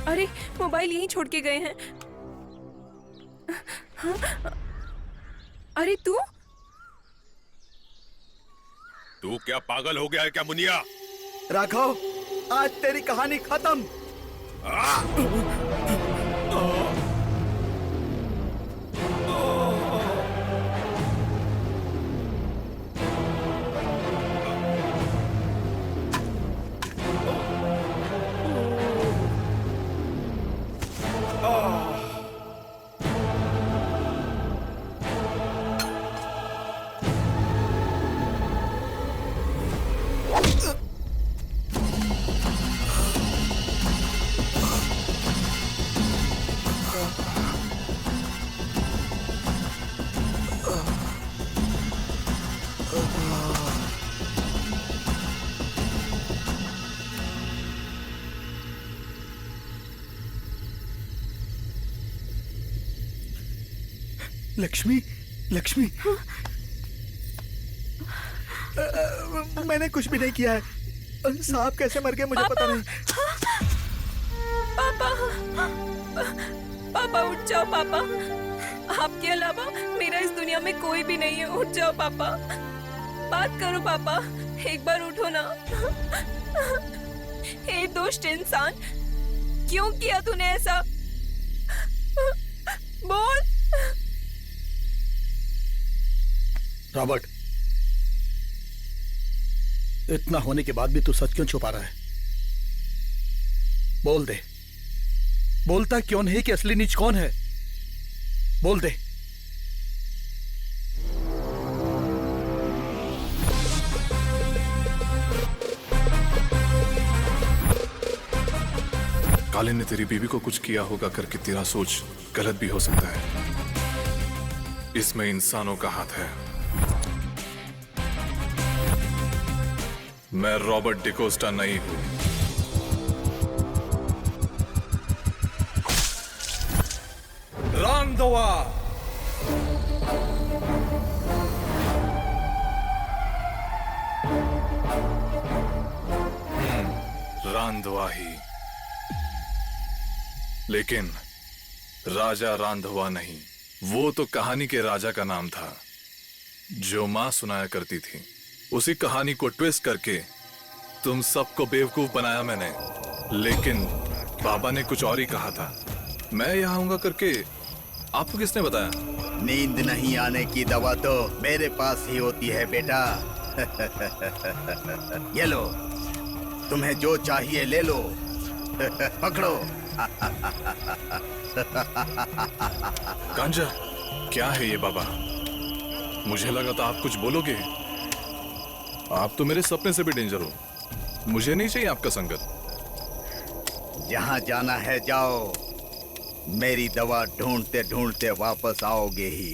अरे, मोबाइल यहीं छोड़ के गए हैं। अरे तू क्या पागल हो गया है क्या मुनिया? राघव, आज तेरी कहानी खत्म। लक्ष्मी, लक्ष्मी, मैंने कुछ भी नहीं किया है। सांप कैसे मर गए मुझे पता नहीं। पापा, पापा उठ जाओ पापा। आपके अलावा मेरा इस दुनिया में कोई भी नहीं है। उठ जाओ पापा, बात करो पापा, एक बार उठो ना। हे दुष्ट इंसान, क्यों किया तूने ऐसा? बोल। रॉबर्ट, इतना होने के बाद भी तू सच क्यों छुपा रहा है? बोल दे, बोलता क्यों नहीं कि असली नीच कौन है? बोल दे। कालिन ने तेरी बीवी को कुछ किया होगा करके तेरा सोच गलत भी हो सकता है। इसमें इंसानों का हाथ है। मैं रॉबर्ट डिकोस्टा नहीं हूं। रांधवा, रांधवा ही, लेकिन राजा रांधवा नहीं। वो तो कहानी के राजा का नाम था जो मां सुनाया करती थी। उसी कहानी को ट्विस्ट करके तुम सबको बेवकूफ बनाया मैंने। लेकिन बाबा ने कुछ और ही कहा था। मैं यहाँ आऊंगा करके आपको किसने बताया? नींद नहीं आने की दवा तो मेरे पास ही होती है बेटा। ये लो, तुम्हें जो चाहिए ले लो। पकड़ो। गांजा, क्या है ये बाबा? मुझे लगा था आप कुछ बोलोगे। आप तो मेरे सपने से भी डेंजर हो। मुझे नहीं चाहिए आपका संगत। जहां जाना है जाओ, मेरी दवा ढूंढते ढूंढते वापस आओगे ही।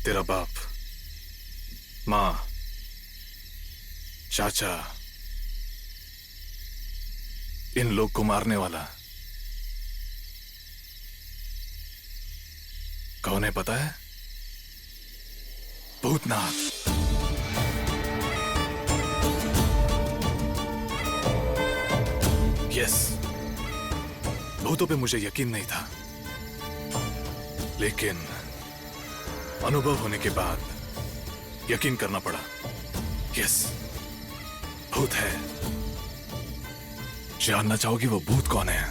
तेरा बाप, माँ, चाचा, इन लोग को मारने वाला कौन है पता है? भूतनाथ। यस, भूतों पे मुझे यकीन नहीं था, लेकिन अनुभव होने के बाद यकीन करना पड़ा। यस, भूत है। जानना चाहोगी वो भूत कौन है?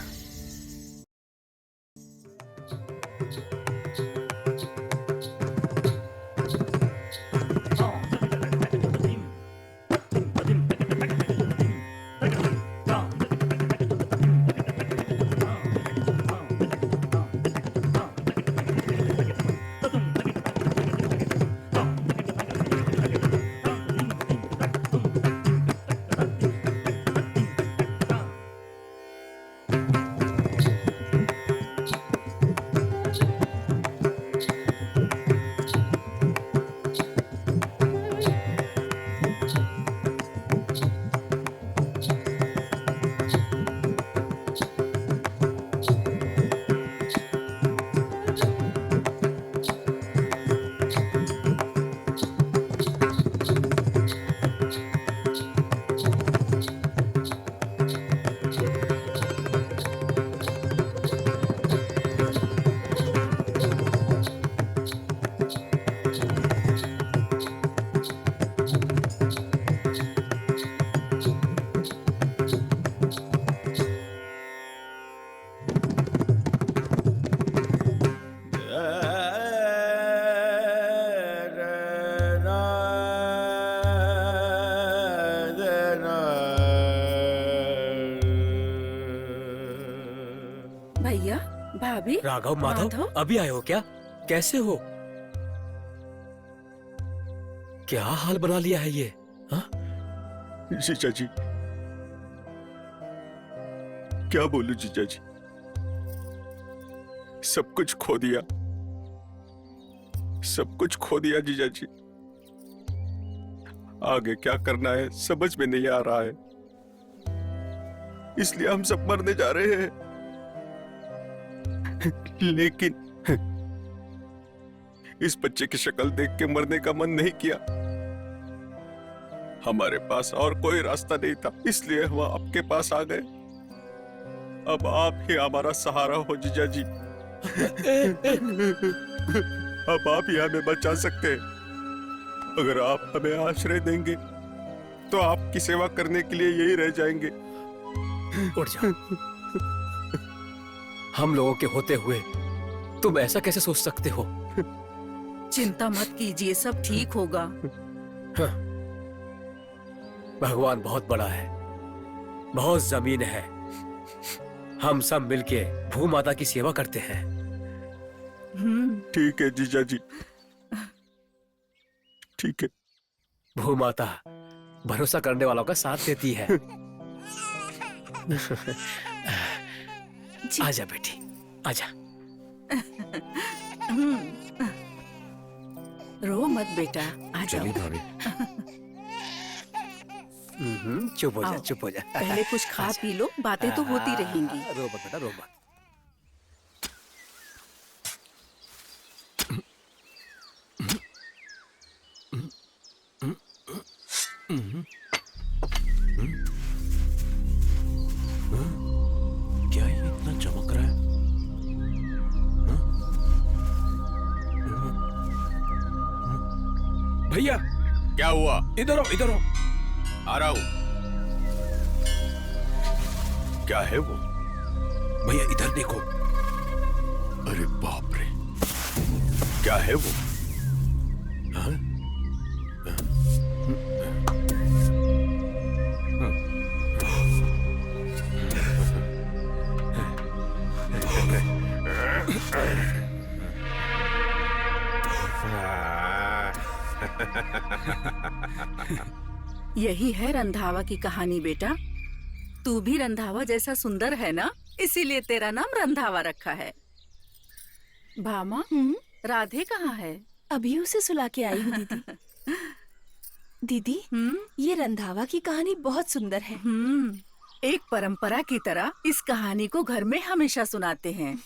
भैया, भाभी, राघव, माधव, अभी आए हो क्या? कैसे हो? क्या हाल बना लिया है ये? जीजा जी, क्या बोलूं जीजा जी, सब कुछ खो दिया, सब कुछ खो दिया जीजा जी। आगे क्या करना है समझ में नहीं आ रहा है। इसलिए हम सब मरने जा रहे हैं। लेकिन इस बच्चे की शक्ल देख के मरने का मन नहीं किया। हमारे पास और कोई रास्ता नहीं था, इसलिए हम आपके पास आ गए। अब आप ही हमारा सहारा हो जीजा जी। अब आप ही हमें बचा सकते हैं। अगर आप हमें आश्रय देंगे तो आपकी सेवा करने के लिए यही रह जाएंगे। उठ जाओ। हम लोगों के होते हुए तुम ऐसा कैसे सोच सकते हो? चिंता मत कीजिए, सब ठीक होगा। हाँ। भगवान बहुत बड़ा है, बहुत जमीन है। हम सब मिलके भूमाता की सेवा करते हैं। ठीक है जीजा जी, ठीक है। भूमाता भरोसा करने वालों का साथ देती है। आजा बेटी, आजा। रो मत बेटा, आ जाओ। भाभी। चुप हो जा, आओ। चुप हो जा। पहले कुछ खा पी लो, बातें तो होती रहेंगी। रो मत बेटा, रो मत। क्या ये इतना चमक रहा है? भैया क्या हुआ? इधर आओ, इधर आओ। आ रहा हूं। क्या है वो? भैया इधर देखो। अरे बाप रे, क्या है वो? हाँ? यही है रंधावा की कहानी बेटा। तू भी रंधावा जैसा सुंदर है ना, इसीलिए तेरा नाम रंधावा रखा है। भामा, राधे कहाँ है? अभी उसे सुला के आई हूँ दीदी। दीदी, ये रंधावा की कहानी बहुत सुंदर है। एक परंपरा की तरह इस कहानी को घर में हमेशा सुनाते हैं।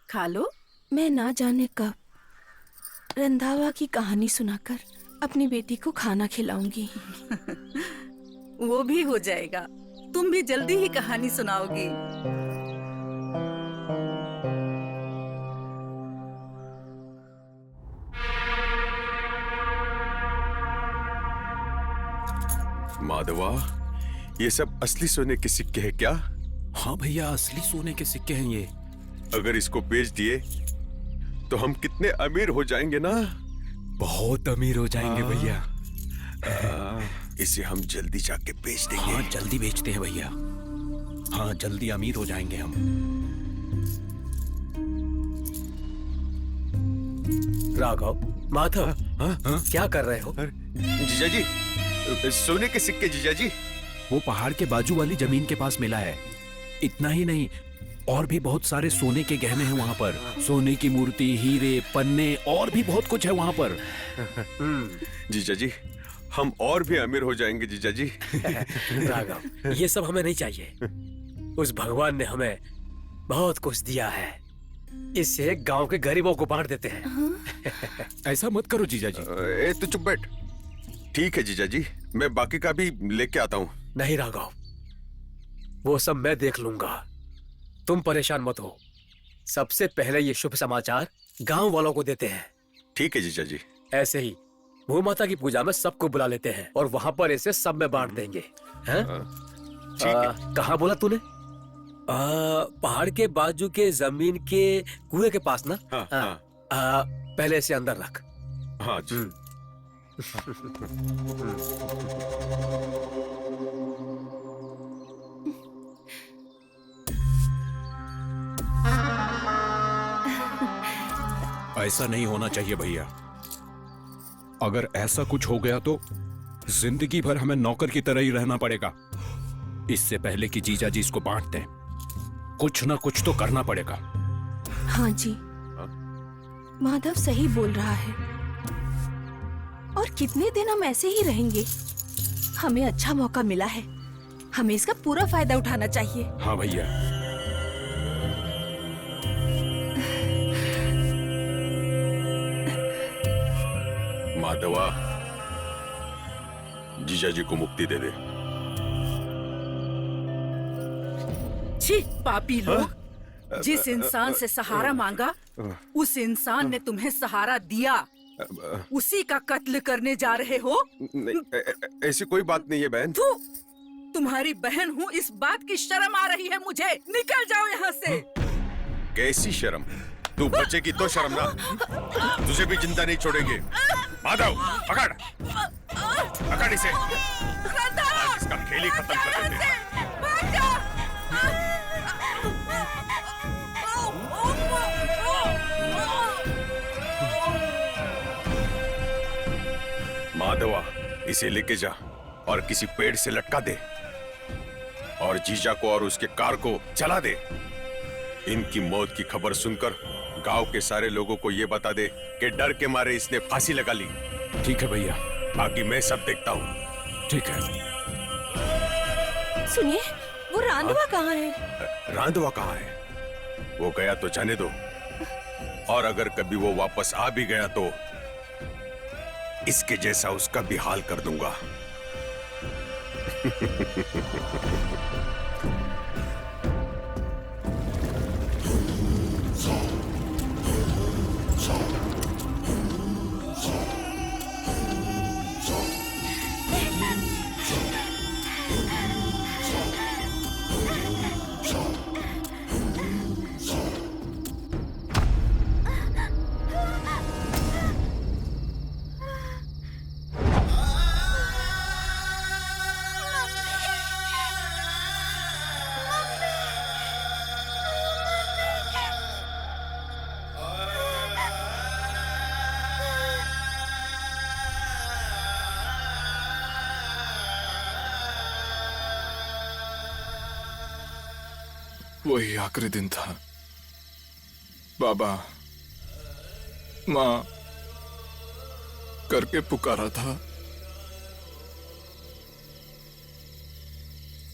खा लो। मैं ना जाने कब रंधावा की कहानी सुनाकर अपनी बेटी को खाना खिलाऊंगी। वो भी हो जाएगा, तुम भी जल्दी ही कहानी सुनाओगी। माधवा, ये सब असली सोने के सिक्के हैं क्या? हाँ भैया, असली सोने के सिक्के हैं ये। अगर इसको बेच दिए तो हम कितने अमीर हो जाएंगे ना? बहुत अमीर हो जाएंगे भैया। इसे हम जल्दी जाके बेच देंगे। हाँ, जल्दी बेचते हैं भैया। हाँ, जल्दी अमीर हो जाएंगे हम। राघव, माधव, क्या कर रहे हो? जीजा जी, सोने के सिक्के जीजा जी। वो पहाड़ के बाजू वाली जमीन के पास मिला है। इतना ही नहीं, और भी बहुत सारे सोने के गहने हैं वहाँ पर। सोने की मूर्ति, हीरे, पन्ने और भी बहुत कुछ है वहाँ पर। जीजा जी, हम और भी अमीर हो जाएंगे जीजा जी। राघव, ये सब हमें नहीं चाहिए। उस भगवान ने हमें बहुत कुछ दिया है, इससे गांव के गरीबों को बांट देते हैं। ऐसा मत करो जीजा जी। तू चुप बैठ। ठीक है जीजा जी, मैं बाकी का भी लेके आता हूँ। नहीं राघव, वो सब मैं देख लूंगा, तुम परेशान मत हो। सबसे पहले ये शुभ समाचार गांव वालों को देते हैं। ठीक है जीजा जी। ऐसे ही भूमाता की पूजा में सबको बुला लेते हैं और वहां पर इसे सब में बांट देंगे। हैं? कहाँ बोला तूने? पहाड़ के बाजू के जमीन के कुएं के पास ना? पहले इसे अंदर रख। हाँ जी। ऐसा नहीं होना चाहिए भैया। अगर ऐसा कुछ हो गया तो जिंदगी भर हमें नौकर की तरह ही रहना पड़ेगा। इससे पहले कि जीजा जी इसको बांट दें, कुछ ना कुछ तो करना पड़ेगा। हाँ जी, माधव सही बोल रहा है। और कितने दिन हम ऐसे ही रहेंगे? हमें अच्छा मौका मिला है, हमें इसका पूरा फायदा उठाना चाहिए। हाँ भैया। माधवा, जीजा जी को मुक्ति दे दे। छी पापी लोग, जिस इंसान से सहारा मांगा उस इंसान ने तुम्हें सहारा दिया, उसी का कत्ल करने जा रहे हो। ऐसी कोई बात नहीं है बहन। तुम्हारी बहन हूँ, इस बात की शर्म आ रही है मुझे। निकल जाओ यहाँ से। कैसी शर्म? तू बचेगी तो शर्म ना, तुझे भी जिंदा नहीं छोड़ेंगे। माधव, पकड़ पकड़ इसे, आज इसका खेल ही खत्म कर देते हैं। माधवा, इसे लेके जा और किसी पेड़ से लटका दे और जीजा को और उसके कार को जला दे। इनकी मौत की खबर सुनकर गांव के सारे लोगों को ये बता दे कि डर के मारे इसने फांसी लगा ली। ठीक है भैया। बाकी मैं सब देखता हूँ। ठीक है। सुनिए, वो रांधवा कहाँ है? रांधवा कहाँ है? वो गया तो जाने दो, और अगर कभी वो वापस आ भी गया तो इसके जैसा उसका भी हाल कर दूंगा। वही आखिरी दिन था। बाबा माँ करके पुकारा था।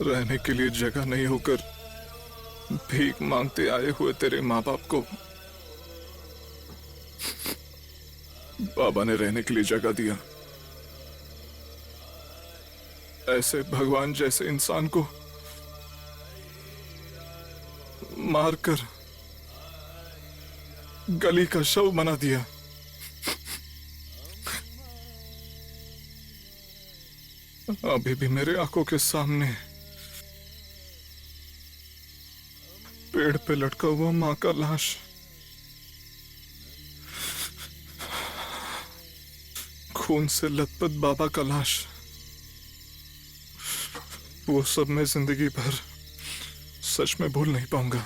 रहने के लिए जगह नहीं होकर भीख मांगते आए हुए तेरे माँ बाप को बाबा ने रहने के लिए जगह दिया। ऐसे भगवान जैसे इंसान को मारकर गली का शव बना दिया। अभी भी मेरे आंखों के सामने पेड़ पे लटका हुआ मां का लाश, खून से लथपथ बाबा का लाश, वो सब मैं जिंदगी भर सच में भूल नहीं पाऊंगा,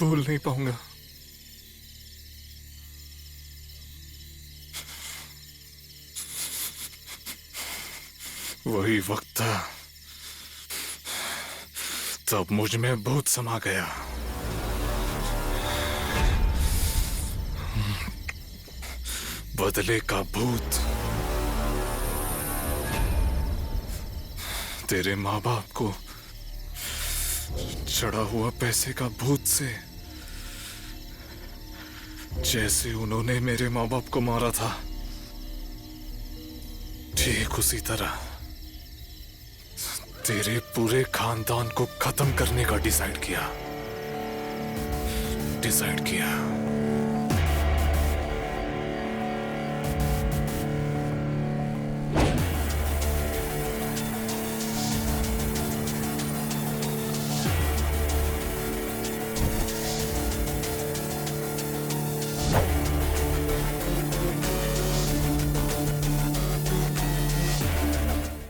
भूल नहीं पाऊंगा। वही वक्त था तब मुझ में भूत समा गया। बदले का भूत। तेरे माँ बाप को चढ़ा हुआ पैसे का भूत से, जैसे उन्होंने मेरे माँ बाप को मारा था, ठीक उसी तरह तेरे पूरे खानदान को खत्म करने का डिसाइड किया।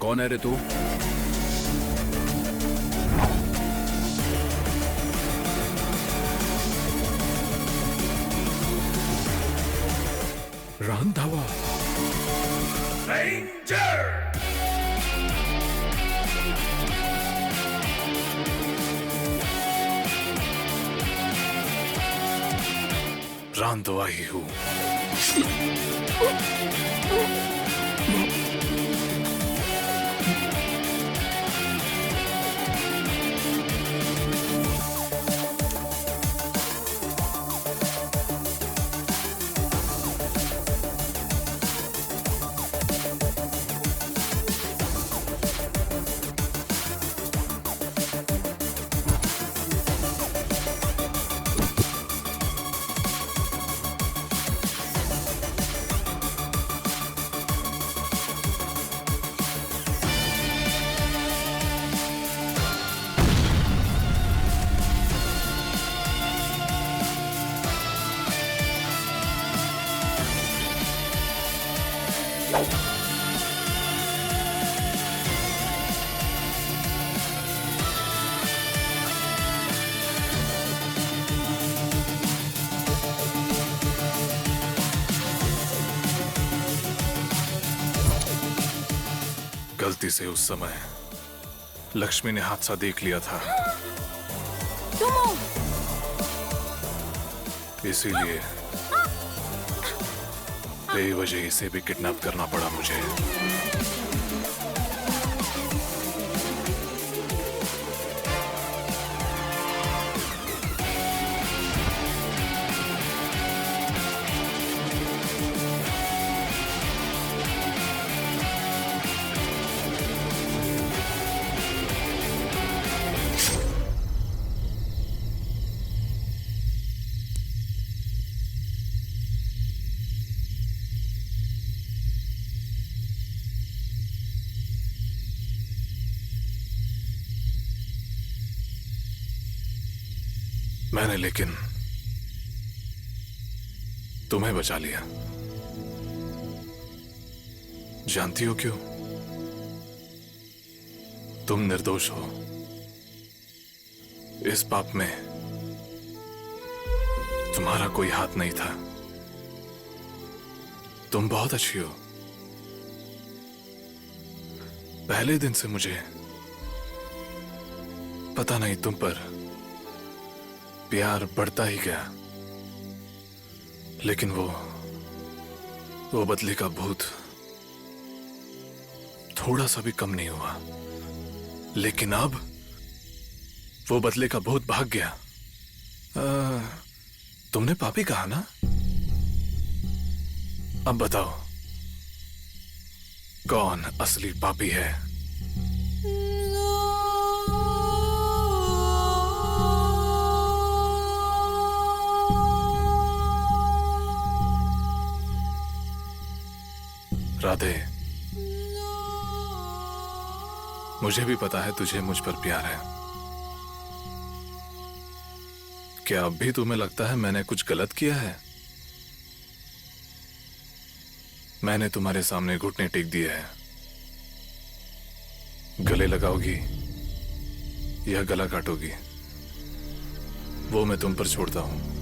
कौन है रे तू? रांधावा। रांधवा ही हूं। गलती से उस समय लक्ष्मी ने हादसा देख लिया था, इसीलिए बेवजह इसे भी किडनैप करना पड़ा मुझे। मैंने लेकिन तुम्हें बचा लिया। जानती हो क्यों? तुम निर्दोष हो। इस पाप में तुम्हारा कोई हाथ नहीं था। तुम बहुत अच्छी हो। पहले दिन से मुझे पता नहीं तुम पर प्यार बढ़ता ही गया, लेकिन वो बदले का भूत थोड़ा सा भी कम नहीं हुआ। लेकिन अब वो बदले का भूत भाग गया। तुमने पापी कहा ना? अब बताओ कौन असली पापी है? राधे, मुझे भी पता है तुझे मुझ पर प्यार है। क्या अब भी तुम्हें लगता है मैंने कुछ गलत किया है? मैंने तुम्हारे सामने घुटने टेक दिए हैं। गले लगाओगी या गला काटोगी, वो मैं तुम पर छोड़ता हूं।